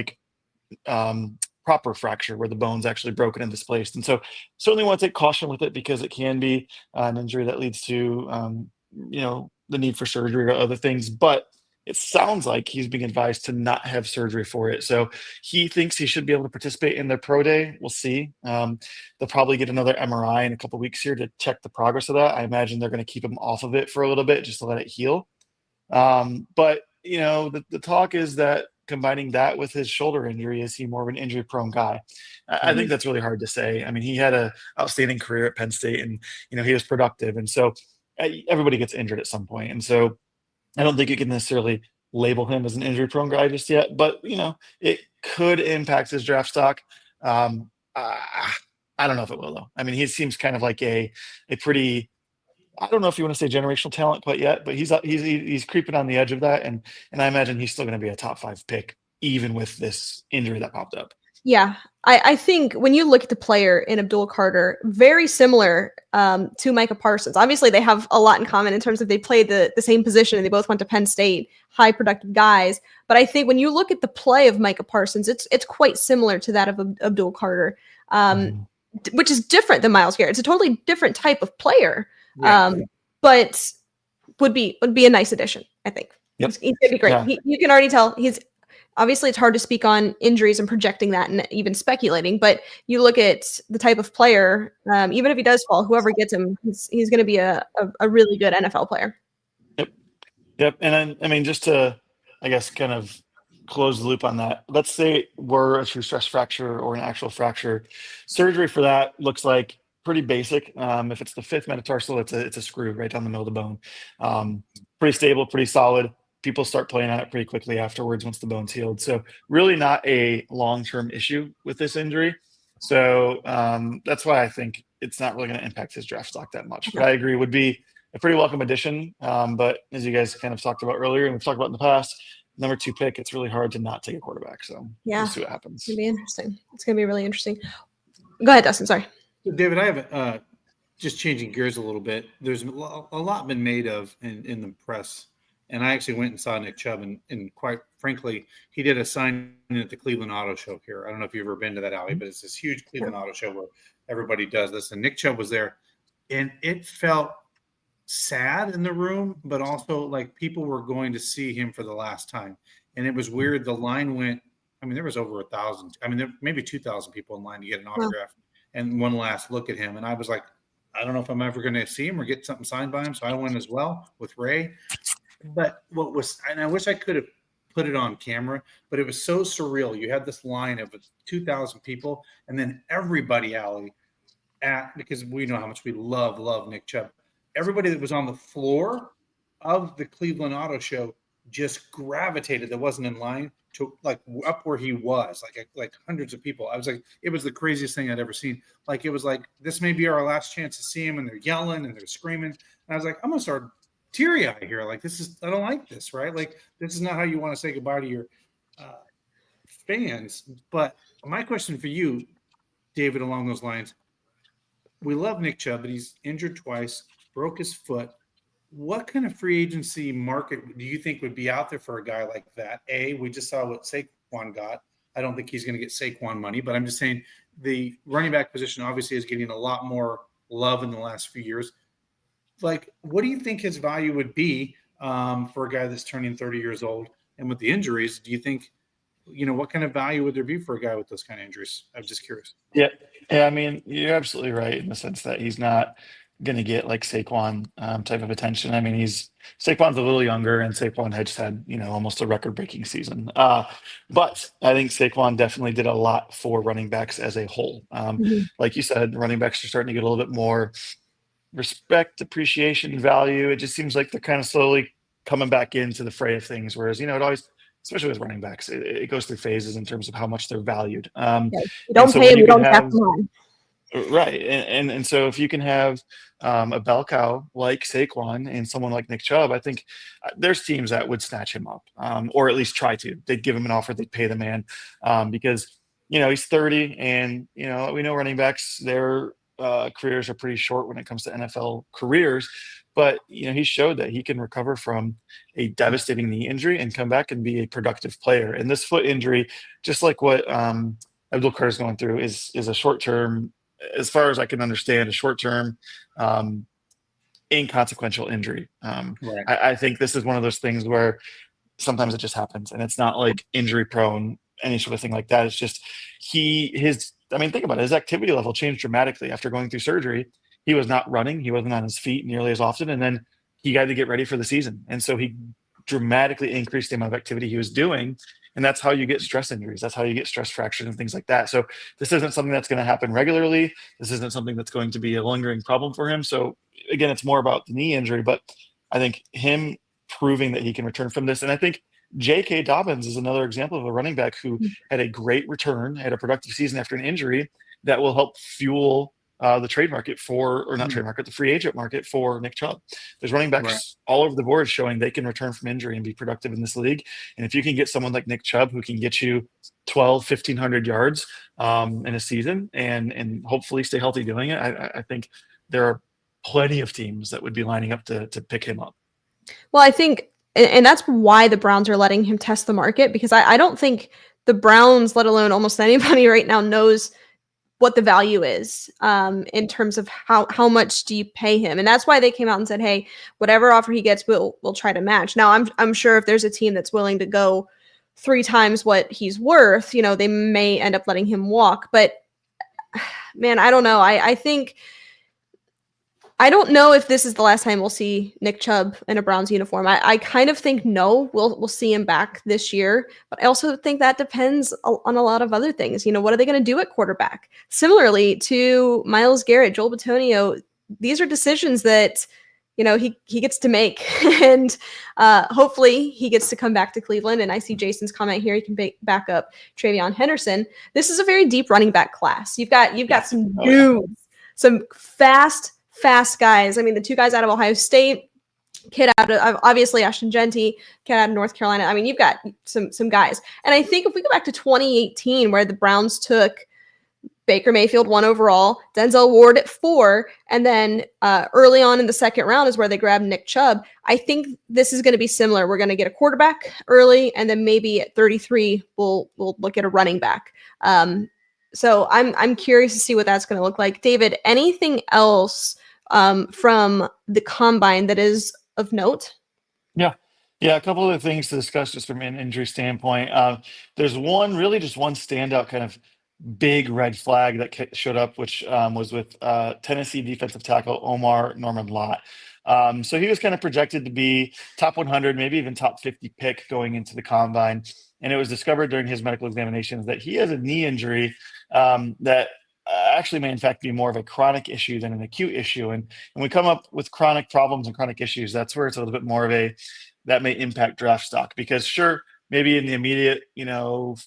proper fracture, where the bone's actually broken and displaced. And so certainly want to take caution with it, because it can be an injury that leads to, the need for surgery or other things. But it sounds like he's being advised to not have surgery for it. So he thinks he should be able to participate in their pro day. We'll see. They'll probably get another MRI in a couple of weeks here to check the progress of that. I imagine they're going to keep him off of it for a little bit, just to let it heal. But the talk is that combining that with his shoulder injury, is he more of an injury prone guy? I think that's really hard to say. I mean, he had an outstanding career at Penn State, and he was productive, and so everybody gets injured at some point. And so I don't think you can necessarily label him as an injury prone guy just yet, but it could impact his draft stock. I don't know if it will, though. I mean, he seems kind of like a pretty, I don't know if you want to say generational talent quite yet, but he's creeping on the edge of that, and I imagine he's still going to be a top 5 pick, even with this injury that popped up. Yeah, I think when you look at the player in Abdul Carter, very similar to Micah Parsons. Obviously, they have a lot in common in terms of they played the same position, and they both went to Penn State, high productive guys. But I think when you look at the play of Micah Parsons, it's quite similar to that of Abdul Carter, which is different than Myles Garrett. It's a totally different type of player. Yeah. But would be a nice addition, I think. Yep. He's gonna be great. Yeah. You can already tell he's obviously, it's hard to speak on injuries and projecting that and even speculating, but you look at the type of player, even if he does fall, whoever gets him, he's going to be a really good NFL player. Yep. And I mean, just to, I guess, kind of close the loop on that, let's say we're a true stress fracture or an actual fracture. Surgery for that looks like pretty basic. If it's the 5th metatarsal, it's a screw right down the middle of the bone. Pretty stable, pretty solid. People start playing on it pretty quickly afterwards once the bone's healed. So really not a long-term issue with this injury. So that's why I think it's not really going to impact his draft stock that much. But I agree, would be a pretty welcome addition. But as you guys kind of talked about earlier, and we've talked about in the past, number 2 pick, it's really hard to not take a quarterback. So we'll see what happens. It's going to be interesting. It's going to be really interesting. Go ahead, Dustin. Sorry. David, I have just changing gears a little bit. There's a lot been made of in the press. And I actually went and saw Nick Chubb, and quite frankly, he did a signing at the Cleveland Auto Show here. I don't know if you've ever been to that alley, but it's this huge Cleveland Auto Show where everybody does this. And Nick Chubb was there, and it felt sad in the room, but also like people were going to see him for the last time. And it was weird. The line went I mean, there was over 1,000. I mean, there maybe 2,000 people in line to get an autograph and one last look at him. And I was like, I don't know if I'm ever going to see him or get something signed by him. So I went as well with Ray. But and I wish I could have put it on camera, but it was so surreal. You had this line of 2,000 people, and then everybody, Allie, because we know how much we love Nick Chubb. Everybody that was on the floor of the Cleveland Auto Show just gravitated that wasn't in line to like up where he was, like hundreds of people. I was like, it was the craziest thing I'd ever seen. Like, it was like, this may be our last chance to see him, and they're yelling and they're screaming. And I was like, I'm gonna start teary-eyed here. Like, I don't like this, right? Like, this is not how you want to say goodbye to your fans. But my question for you, David, along those lines, we love Nick Chubb, but he's injured twice, broke his foot. What kind of free agency market do you think would be out there for a guy like that? We just saw what Saquon got. I don't think he's going to get Saquon money, but I'm just saying the running back position obviously is getting a lot more love in the last few years. Like, what do you think his value would be for a guy that's turning 30 years old? And with the injuries, do you think, what kind of value would there be for a guy with those kind of injuries? I'm just curious. Yeah. I mean, you're absolutely right in the sense that he's not going to get like Saquon type of attention. I mean, Saquon's a little younger, and Saquon had just had, almost a record-breaking season. But I think Saquon definitely did a lot for running backs as a whole. Like you said, running backs are starting to get a little bit more respect, appreciation, value. It just seems like they're kind of slowly coming back into the fray of things. Whereas, it always, especially with running backs, it goes through phases in terms of how much they're valued. You don't pay them, you don't have them on. Right. And so if you can have a bell cow like Saquon and someone like Nick Chubb, I think there's teams that would snatch him up, or at least try to. They'd give him an offer, they'd pay the man, because, he's 30, and, we know running backs, their careers are pretty short when it comes to NFL careers. But, he showed that he can recover from a devastating knee injury and come back and be a productive player. And this foot injury, just like what Abdul Carter's going through, is a short-term, as far as I can understand, a short-term inconsequential injury. Right. I think this is one of those things where sometimes it just happens, and it's not like injury-prone, any sort of thing like that. It's just think about it. His activity level changed dramatically after going through surgery. He was not running. He wasn't on his feet nearly as often, and then he had to get ready for the season. And so he dramatically increased the amount of activity he was doing. And that's how you get stress injuries. That's how you get stress fractures and things like that. So this isn't something that's going to happen regularly. This isn't something that's going to be a lingering problem for him. So again, it's more about the knee injury, but I think him proving that he can return from this. And I think J.K. Dobbins is another example of a running back who had a great return, had a productive season after an injury that will help fuel the trade market the free agent market for Nick Chubb. There's running backs all over the board showing they can return from injury and be productive in this league. And if you can get someone like Nick Chubb who can get you 1,500 yards in a season and hopefully stay healthy doing it, I think there are plenty of teams that would be lining up to pick him up. Well, I think, and that's why the Browns are letting him test the market, because I don't think the Browns, let alone almost anybody right now, knows what the value is in terms of how much do you pay him. And that's why they came out and said, hey, whatever offer he gets, we'll try to match. Now, I'm sure if there's a team that's willing to go 3 times what he's worth, they may end up letting him walk. But man, I don't know. I don't know if this is the last time we'll see Nick Chubb in a Browns uniform. I kind of think no, we'll see him back this year. But I also think that depends on a lot of other things. What are they going to do at quarterback? Similarly to Myles Garrett, Joel Bitonio, these are decisions that, he gets to make. And hopefully he gets to come back to Cleveland. And I see Jason's comment here. He can back up Travion Henderson. This is a very deep running back class. You've got some dudes, some fast guys. I mean, the 2 guys out of Ohio State, kid out of, obviously, Ashton Genty, kid out of North Carolina. I mean, you've got some guys. And I think if we go back to 2018, where the Browns took Baker Mayfield 1 overall, Denzel Ward at 4, and then early on in the second round is where they grabbed Nick Chubb. I think this is going to be similar. We're going to get a quarterback early, and then maybe at 33, we'll look at a running back. So I'm curious to see what that's going to look like. David, anything else from the combine that is of note? Yeah. Yeah, a couple other things to discuss just from an injury standpoint. There's just one standout kind of big red flag that showed up, which was with Tennessee defensive tackle Omar Norman Lott. So he was kind of projected to be top 100, maybe even top 50 pick going into the combine. And it was discovered during his medical examinations that he has a knee injury that actually may in fact be more of a chronic issue than an acute issue. And when we come up with chronic problems and chronic issues, that's where it's a little bit more of that may impact draft stock, because sure, maybe in the immediate,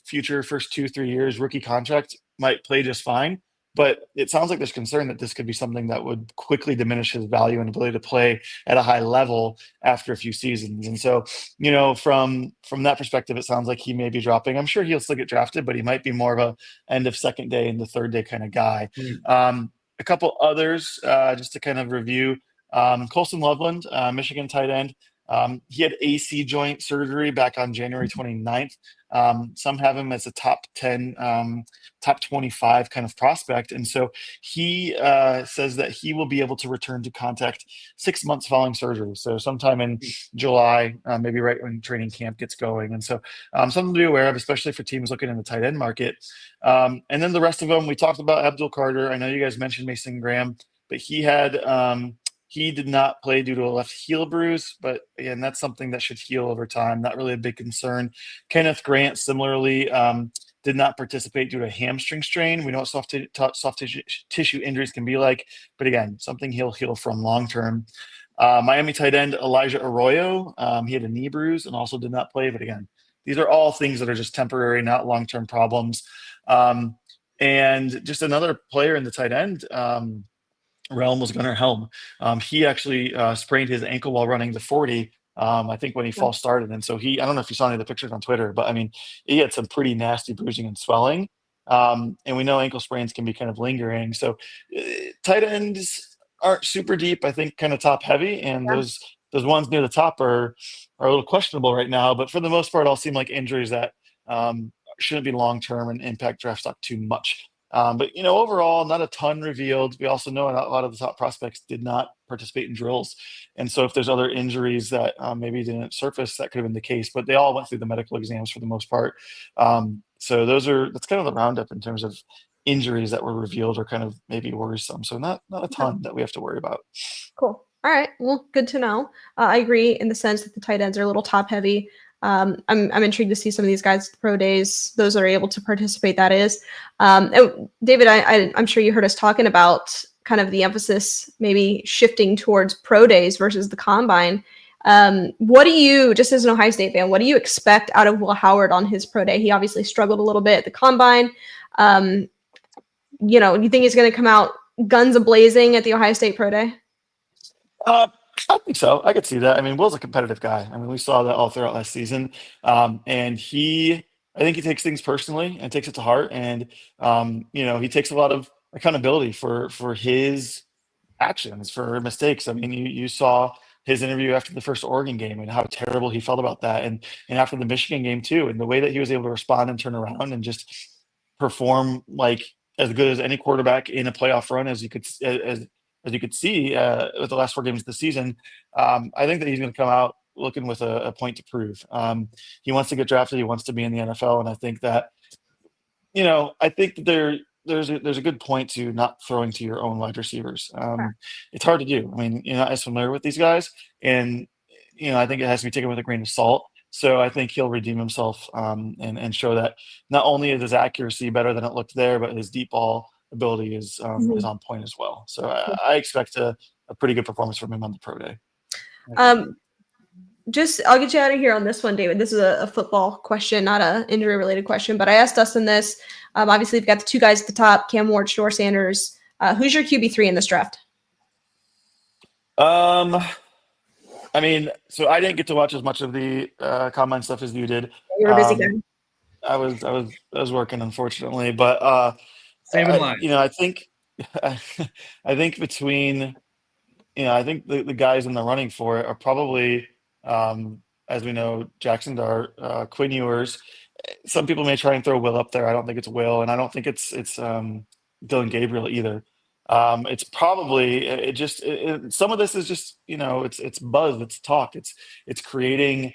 future, first 2-3 years, rookie contract might play just fine. But it sounds like there's concern that this could be something that would quickly diminish his value and ability to play at a high level after a few seasons. And so, from that perspective, it sounds like he may be dropping. I'm sure he'll still get drafted, but he might be more of a end of second day and the third day kind of guy. A couple others, just to kind of review. Colson Loveland, Michigan tight end. He had AC joint surgery back on January 29th. Some have him as a top 10, top 25 kind of prospect. And so he says that he will be able to return to contact 6 months following surgery. So sometime in July, maybe right when training camp gets going. And so something to be aware of, especially for teams looking in the tight end market. And then the rest of them, we talked about Abdul Carter. I know you guys mentioned Mason Graham, but he did not play due to a left heel bruise, but again, that's something that should heal over time. Not really a big concern. Kenneth Grant, similarly, did not participate due to a hamstring strain. We know what soft tissue injuries can be like, but again, something he'll heal from long term. Miami tight end Elijah Arroyo, he had a knee bruise and also did not play, but again, these are all things that are just temporary, not long-term problems. And just another player in the tight end realm was Gunnar Helm. He actually sprained his ankle while running the 40, I think when he false started. And so I don't know if you saw any of the pictures on Twitter, but I mean, he had some pretty nasty bruising and swelling. And we know ankle sprains can be kind of lingering. So tight ends aren't super deep, I think kind of top heavy. And those ones near the top are a little questionable right now. But for the most part, all seem like injuries that shouldn't be long-term and impact draft stock too much. But overall, not a ton revealed. We also know a lot of the top prospects did not participate in drills, and so if there's other injuries that maybe didn't surface, that could have been the case. But they all went through the medical exams for the most part. So that's kind of the roundup in terms of injuries that were revealed or kind of maybe worrisome. So not a ton that we have to worry about. Cool. All right. Well, good to know. I agree in the sense that the tight ends are a little top heavy. I'm intrigued to see some of these guys pro days, those that are able to participate, that is. And David, I'm sure you heard us talking about kind of the emphasis maybe shifting towards pro days versus the combine. What do you, just as an Ohio State fan, what do you expect out of Will Howard on his pro day? He obviously struggled a little bit at the combine. You think he's going to come out guns a-blazing at the Ohio State pro day? I think so. I could see that. I mean, Will's a competitive guy. I mean, we saw that all throughout last season. And I think he takes things personally and takes it to heart. And, he takes a lot of accountability for his actions, for mistakes. I mean, you saw his interview after the first Oregon game and how terrible he felt about that. And after the Michigan game too, and the way that he was able to respond and turn around and just perform like as good as any quarterback in a playoff run as you could see with the last 4 games of the season. I think that he's going to come out looking with a point to prove. He wants to get drafted. He wants to be in the NFL. And I think that, there's a good point to not throwing to your own wide receivers. It's hard to do. I mean, you're not as familiar with these guys. And, I think it has to be taken with a grain of salt. So I think he'll redeem himself and show that not only is his accuracy better than it looked there, but his deep ball ability is on point as well. So I expect a pretty good performance from him on the pro day. I'll get you out of here on this one, David. This is a football question, not an injury related question, but I asked Dustin this. Obviously, we've got the 2 guys at the top, Cam Ward, Shedeur Sanders. Who's your QB3 in this draft? I mean, so I didn't get to watch as much of the combine stuff as you did. You were a busy guy. I was working, unfortunately, but same in line. I think between I think the guys in the running for it are probably as we know, Jackson Dart, Quinn Ewers. Some people may try and throw Will up there. I don't think it's Will, and I don't think it's Dylan Gabriel either. It's probably some of this is just, it's buzz, it's talk, it's creating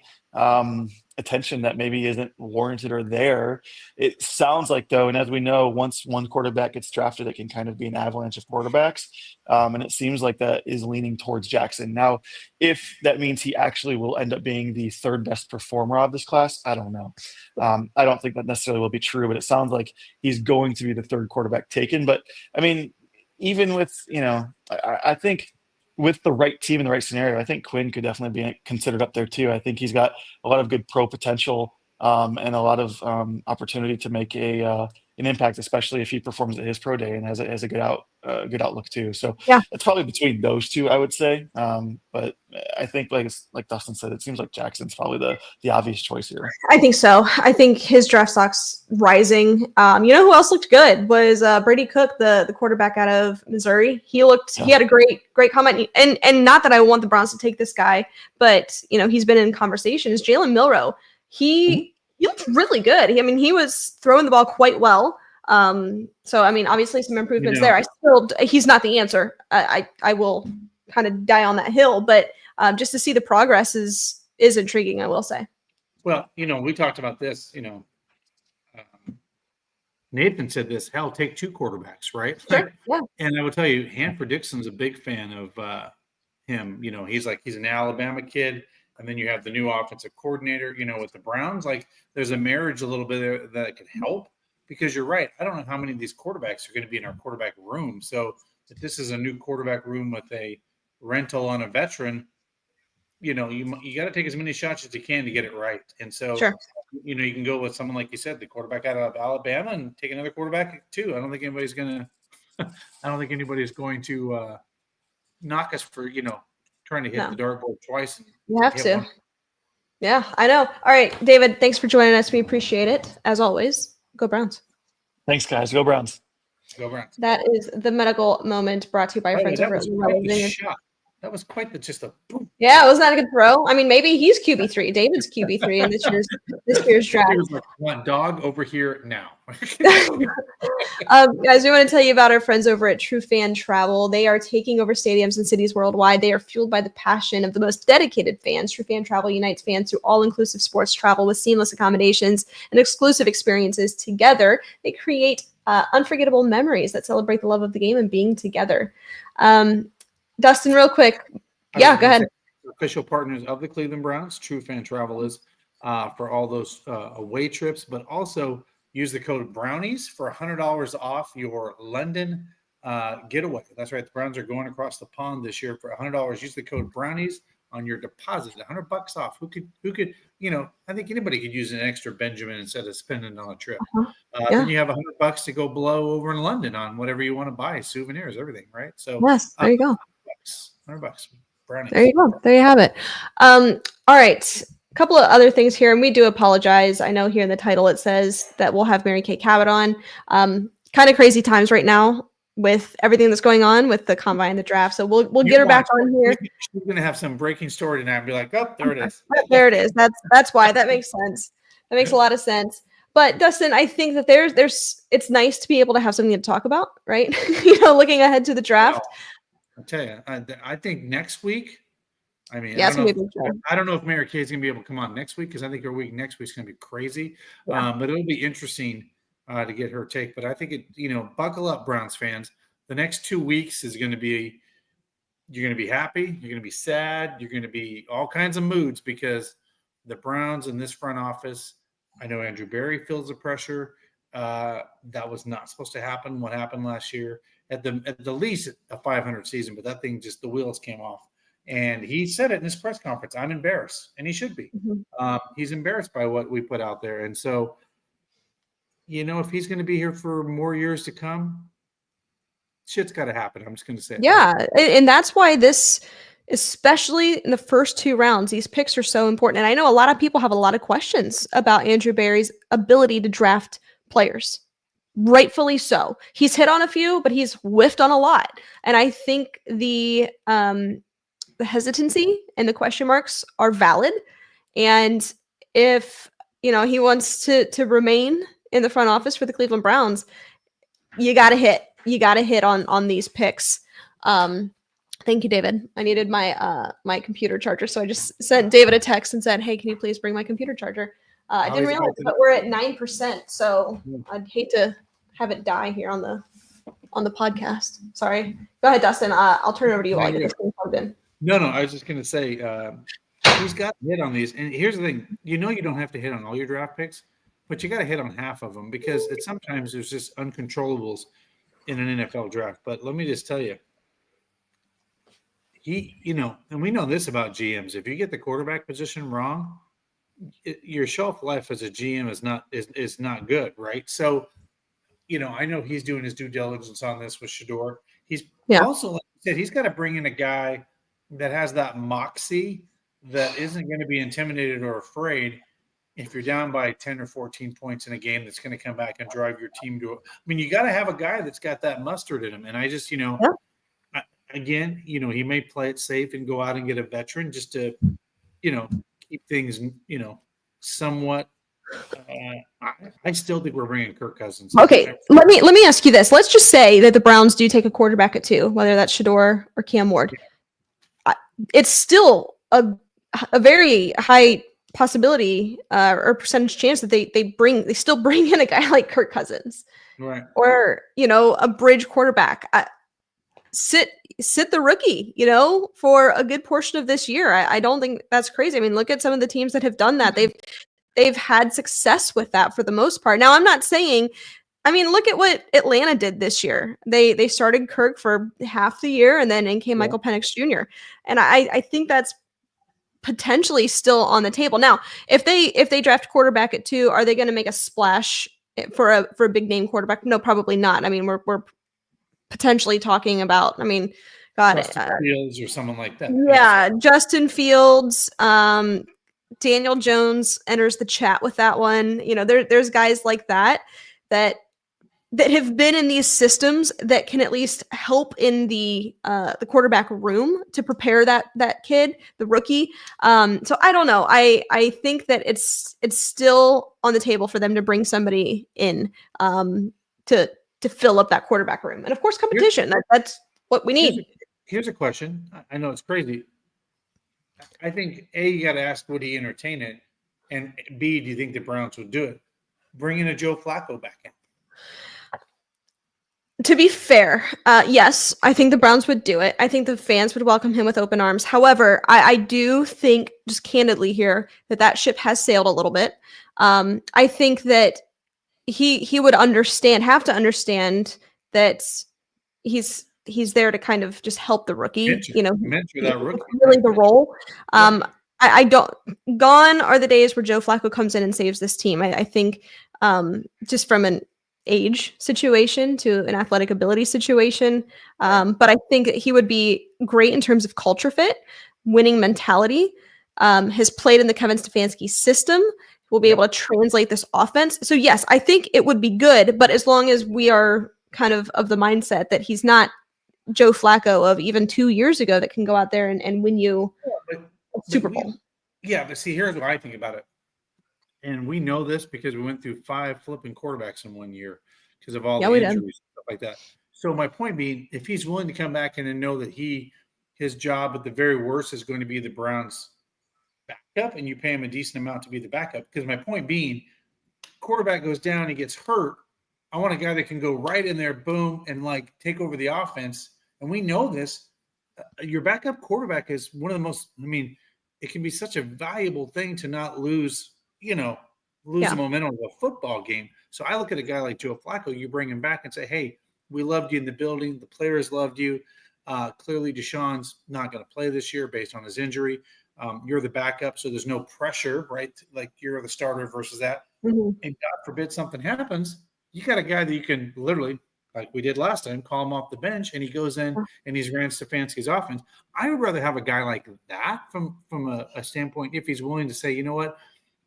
attention that maybe isn't warranted or there. It sounds like, though, and as we know, once one quarterback gets drafted, it can kind of be an avalanche of quarterbacks, and it seems like that is leaning towards Jackson. Now, if that means he actually will end up being the third best performer of this class, I don't know. I don't think that necessarily will be true, but it sounds like he's going to be the third quarterback taken. But I mean, even with, I think with the right team in the right scenario, I think Quinn could definitely be considered up there too. I think he's got a lot of good pro potential, and a lot of opportunity to make an impact, especially if he performs at his pro day and has a good outlook too. So Yeah. it's probably between those two, I would say. But I think, like Dustin said, it seems like Jackson's probably the obvious choice here. I think so. I think his draft stock's rising. You know who else looked good was Brady Cook, the quarterback out of Missouri. He had a great comment. And not that I want the Browns to take this guy, but he's been in conversations. Jalen Milroe, he looked really good. He was throwing the ball quite well. So obviously some improvements there. He's not the answer. I will kind of die on that hill, but just to see the progress is intriguing, I will say. Well, we talked about this, Nathan said this, hell, take two quarterbacks, right? Sure. Yeah. And I will tell you, Hanford Dixon's a big fan of him. He's an Alabama kid. And then you have the new offensive coordinator, with the Browns. Like, there's a marriage a little bit there that could help, because you're right. I don't know how many of these quarterbacks are going to be in our quarterback room. So if this is a new quarterback room with a rental on a veteran, you got to take as many shots as you can to get it right. And so, sure. You can go with someone like you said, the quarterback out of Alabama, and take another quarterback too. I don't think anybody's going to knock us for, trying to hit the dartboard twice. You have to. Yeah, I know. All right, David, thanks for joining us. We appreciate it. As always, go Browns. Thanks, guys. Go Browns. Go Browns. That is the medical moment brought to you by our friends over at shot. That was quite just a boom. Yeah, it was not a good throw. Maybe he's QB3. David's QB3 in this year's draft. He was like, one dog over here now. Guys, we want to tell you about our friends over at True Fan Travel. They are taking over stadiums and cities worldwide. They are fueled by the passion of the most dedicated fans. True Fan Travel unites fans through all-inclusive sports travel with seamless accommodations and exclusive experiences. Together, they create unforgettable memories that celebrate the love of the game and being together. Dustin, real quick. Yeah, go ahead. Official partners of the Cleveland Browns, True Fan Travel is for all those away trips, but also use the code Brownies for $100 off your London getaway. That's right. The Browns are going across the pond this year for $100. Use the code Brownies on your deposit. $100 off. Who could? I think anybody could use an extra Benjamin instead of spending on a trip. Then you have $100 to go blow over in London on whatever you want to buy, souvenirs, everything, right? So yes, there you go. $100. Brownies. There you go. There you have it. All right. A couple of other things here, and we do apologize. I know here in the title it says that we'll have Mary Kay Cabot on. Kind of crazy times right now with everything that's going on with the combine and the draft. So we'll get her back on here. She's going to have some breaking story tonight and be like, oh, there it is. There it is. That's why. That makes sense. That makes a lot of sense. But Dustin, I think that it's nice to be able to have something to talk about, right? Looking ahead to the draft. Well, I'll tell you, I think next week, I don't know if Mary Kay is going to be able to come on next week, because I think her week next week is going to be crazy. Yeah. But it'll be interesting to get her take. But I think buckle up, Browns fans. The next 2 weeks is going to be, you're going to be happy, you're going to be sad, you're going to be all kinds of moods, because the Browns in this front office, I know Andrew Berry feels the pressure. That was not supposed to happen. What happened last year? At the least, a 500 season, but that thing the wheels came off. And he said it in his press conference, I'm embarrassed. And he should be. Mm-hmm. He's embarrassed by what we put out there. And so, if he's going to be here for more years to come, shit's got to happen. I'm just going to say it. Yeah. And that's why this, especially in the first 2 rounds, these picks are so important. And I know a lot of people have a lot of questions about Andrew Berry's ability to draft players. Rightfully so. He's hit on a few, but he's whiffed on a lot. And I think the hesitancy and the question marks are valid. And if he wants to remain in the front office for the Cleveland Browns, you got to hit. you got to hit on these picks. Thank you, David. I needed my my computer charger, so I just sent David a text and said, "Hey, can you please bring my computer charger?" I didn't realize, but we're at 9%, so I'd hate to have it die here on the podcast. Sorry. Go ahead, Dustin. I'll turn it over to you while I get this thing plugged in. No, I was just going to say, he's got to hit on these. And here's the thing. You don't have to hit on all your draft picks, but you got to hit on half of them because sometimes there's just uncontrollables in an NFL draft. But let me just tell you, and we know this about GMs. If you get the quarterback position wrong, your shelf life as a GM is not good, right? So, I know he's doing his due diligence on this with Shedeur. He's also, like I said, he's got to bring in a guy that has that moxie that isn't going to be intimidated or afraid if you're down by 10 or 14 points in a game that's going to come back and drive your team to it. I mean, you got to have a guy that's got that mustard in him. And I just, again, he may play it safe and go out and get a veteran just to, keep things, somewhat. I still think we're bringing Kirk Cousins. Okay, let me ask you this. Let's just say that the Browns do take a quarterback at 2, whether that's Shedeur or Cam Ward. It's still a very high possibility or percentage chance that they still bring in a guy like Kirk Cousins, right? Or a bridge quarterback. Sit the rookie, for a good portion of this year. I don't think that's crazy. I mean, look at some of the teams that have done that. They've had success with that for the most part. Now, I'm not saying. I mean, look at what Atlanta did this year. They started Kirk for half the year, and then in came Michael Penix Jr. And I think that's potentially still on the table. Now, if they draft quarterback at 2, are they going to make a splash for a big name quarterback? No, probably not. I mean, we're potentially talking about. I mean, God, Justin Fields or someone like that. Yeah, Justin Fields. Daniel Jones enters the chat with that one. There's guys like that have been in these systems that can at least help in the quarterback room to prepare that kid, the rookie. So I don't know. I think that it's still on the table for them to bring somebody in to fill up that quarterback room, and of course competition. That's what we need. Here's a question. I know it's crazy. I think A, you got to ask, would he entertain it? And B, do you think the Browns would do it? Bringing a Joe Flacco back in. To be fair, yes, I think the Browns would do it. I think the fans would welcome him with open arms. However, I do think, just candidly here, that ship has sailed a little bit. I think that he would have to understand that he's there to kind of just help the rookie, mentor that rookie. Really the role. I don't. Gone are the days where Joe Flacco comes in and saves this team. I think just from an age situation to an athletic ability situation, but I think he would be great in terms of culture fit, winning mentality. Has played in the Kevin Stefanski system. Will be able to translate this offense. So yes, I think it would be good, but as long as we are kind of the mindset that he's not Joe Flacco of even 2 years ago that can go out there and win you a Super Bowl. But see, here's what I think about it. And we know this because we went through 5 flipping quarterbacks in 1 year because of all the injuries and stuff like that. So my point being, if he's willing to come back and then know that his job at the very worst is going to be the Browns backup, and you pay him a decent amount to be the backup. Because my point being, quarterback goes down, he gets hurt. I want a guy that can go right in there, boom, and take over the offense. And we know this. Your backup quarterback is one of the most. I mean, it can be such a valuable thing to not lose. The momentum of a football game. So I look at a guy like Joe Flacco. You bring him back and say, "Hey, we loved you in the building. The players loved you. Clearly, Deshaun's not going to play this year based on his injury. You're the backup, so there's no pressure, right? Like you're the starter versus that. Mm-hmm. And God forbid something happens, you got a guy that you can literally, like we did last time, call him off the bench, and he goes in and he's ran Stefanski's offense. I would rather have a guy like that from a standpoint, if he's willing to say, you know what,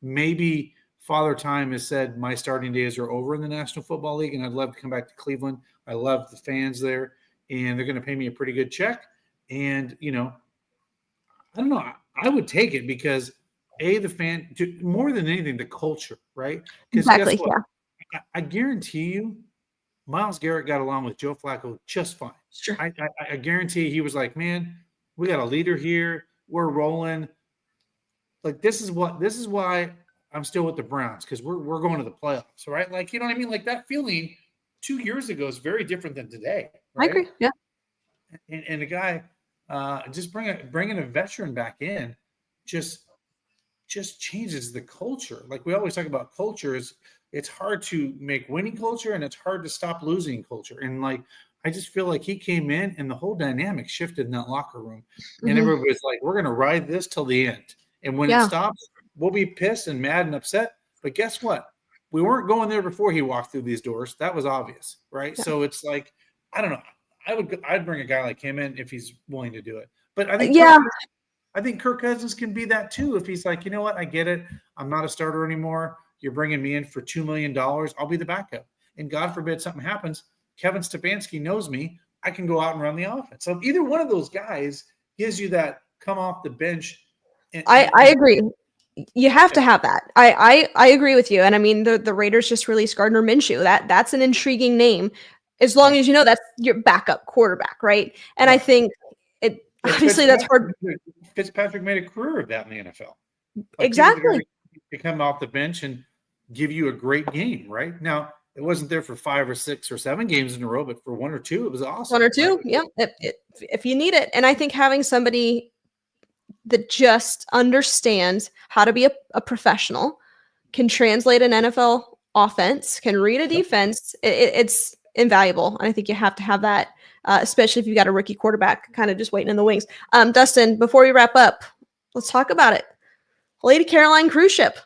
maybe Father Time has said my starting days are over in the National Football League, and I'd love to come back to Cleveland. I love the fans there, and they're going to pay me a pretty good check. And, I don't know. I would take it because, the fan, more than anything, the culture, right? Exactly, guess what? I guarantee you Myles Garrett got along with Joe Flacco just fine. Sure. I guarantee he was like, man, we got a leader here. We're rolling. Like, this is why I'm still with the Browns, because we're going to the playoffs, right? Like, you know what I mean? Like, that feeling 2 years ago is very different than today. Right? I agree. Yeah. And a guy just bringing a veteran back in just changes the culture. Like, we always talk about culture, it's hard to make winning culture and it's hard to stop losing culture. And like, I just feel like he came in and the whole dynamic shifted in that locker room. And everybody's like, we're going to ride this till the end. And when it stops, we'll be pissed and mad and upset. But guess what? We weren't going there before he walked through these doors. That was obvious, right? Yeah. So it's like, I don't know. I'd bring a guy like him in if he's willing to do it. But I think I think Kirk Cousins can be that too. If he's like, you know what, I get it. I'm not a starter anymore. You're bringing me in for $2 million. I'll be the backup. And God forbid something happens. Kevin Stefanski knows me. I can go out and run the offense. So either one of those guys gives you that come off the bench. I agree. You have to have that. I agree with you. And I mean, the Raiders just released Gardner Minshew. That's an intriguing name, as long as you know that's your backup quarterback, right? And I think obviously that's hard. Fitzpatrick made a career of that in the NFL. Like, exactly. To come off the bench and give you a great game, right? Now, it wasn't there for 5 or 6 or 7 games in a row, but for 1 or 2, it was awesome. 1 or 2, right? Yeah. If you need it. And I think having somebody that just understands how to be a professional, can translate an NFL offense, can read a defense, it's invaluable. And I think you have to have that, especially if you've got a rookie quarterback kind of just waiting in the wings. Dustin, before we wrap up, let's talk about it. Lady Caroline cruise ship.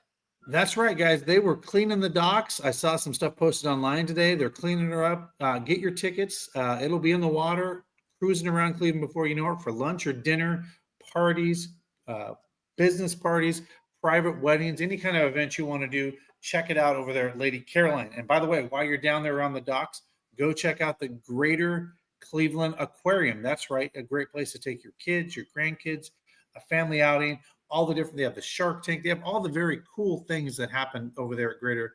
That's right, guys. They were cleaning the docks. I saw some stuff posted online today. They're cleaning her up. Get your tickets. It'll be in the water, cruising around Cleveland before you know it, for lunch or dinner, parties, business parties, private weddings, any kind of event you want to do. Check it out over there at Lady Caroline. And by the way, while you're down there around the docks, go check out the Greater Cleveland Aquarium. That's right. A great place to take your kids, your grandkids, a family outing, all the different, they have the shark tank. They have all the very cool things that happen over there at Greater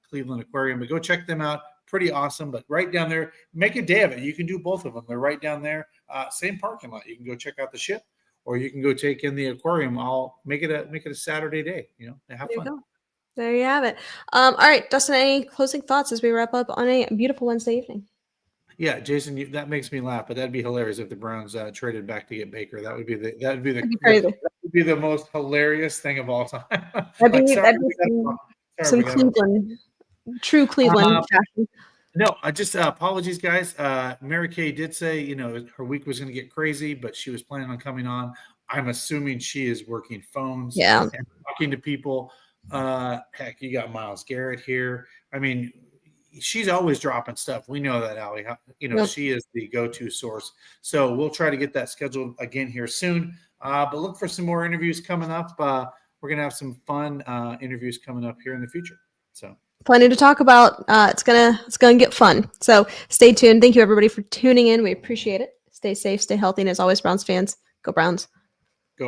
Cleveland Aquarium. But go check them out. Pretty awesome. But right down there, make a day of it. You can do both of them. They're right down there. Same parking lot. You can go check out the ship, or you can go take in the aquarium. I'll make it a Saturday day, and have fun. There you have it. All right, Dustin, any closing thoughts as we wrap up on a beautiful Wednesday evening? Yeah, Jason, that makes me laugh, but that'd be hilarious if the Browns traded back to get Baker. That would be the most hilarious thing of all time. That'd be some Cleveland, true Cleveland fashion. No, I just apologies, guys. Mary Kay did say, her week was going to get crazy, but she was planning on coming on. I'm assuming she is working phones and talking to people. Heck, you got Myles Garrett here. I mean, she's always dropping stuff. We know that, Allie. She is the go-to source. So we'll try to get that scheduled again here soon. But look for some more interviews coming up. We're gonna have some fun interviews coming up here in the future. So plenty to talk about. It's gonna get fun. So stay tuned. Thank you everybody for tuning in. We appreciate it. Stay safe, stay healthy, and as always, Browns fans, go Browns.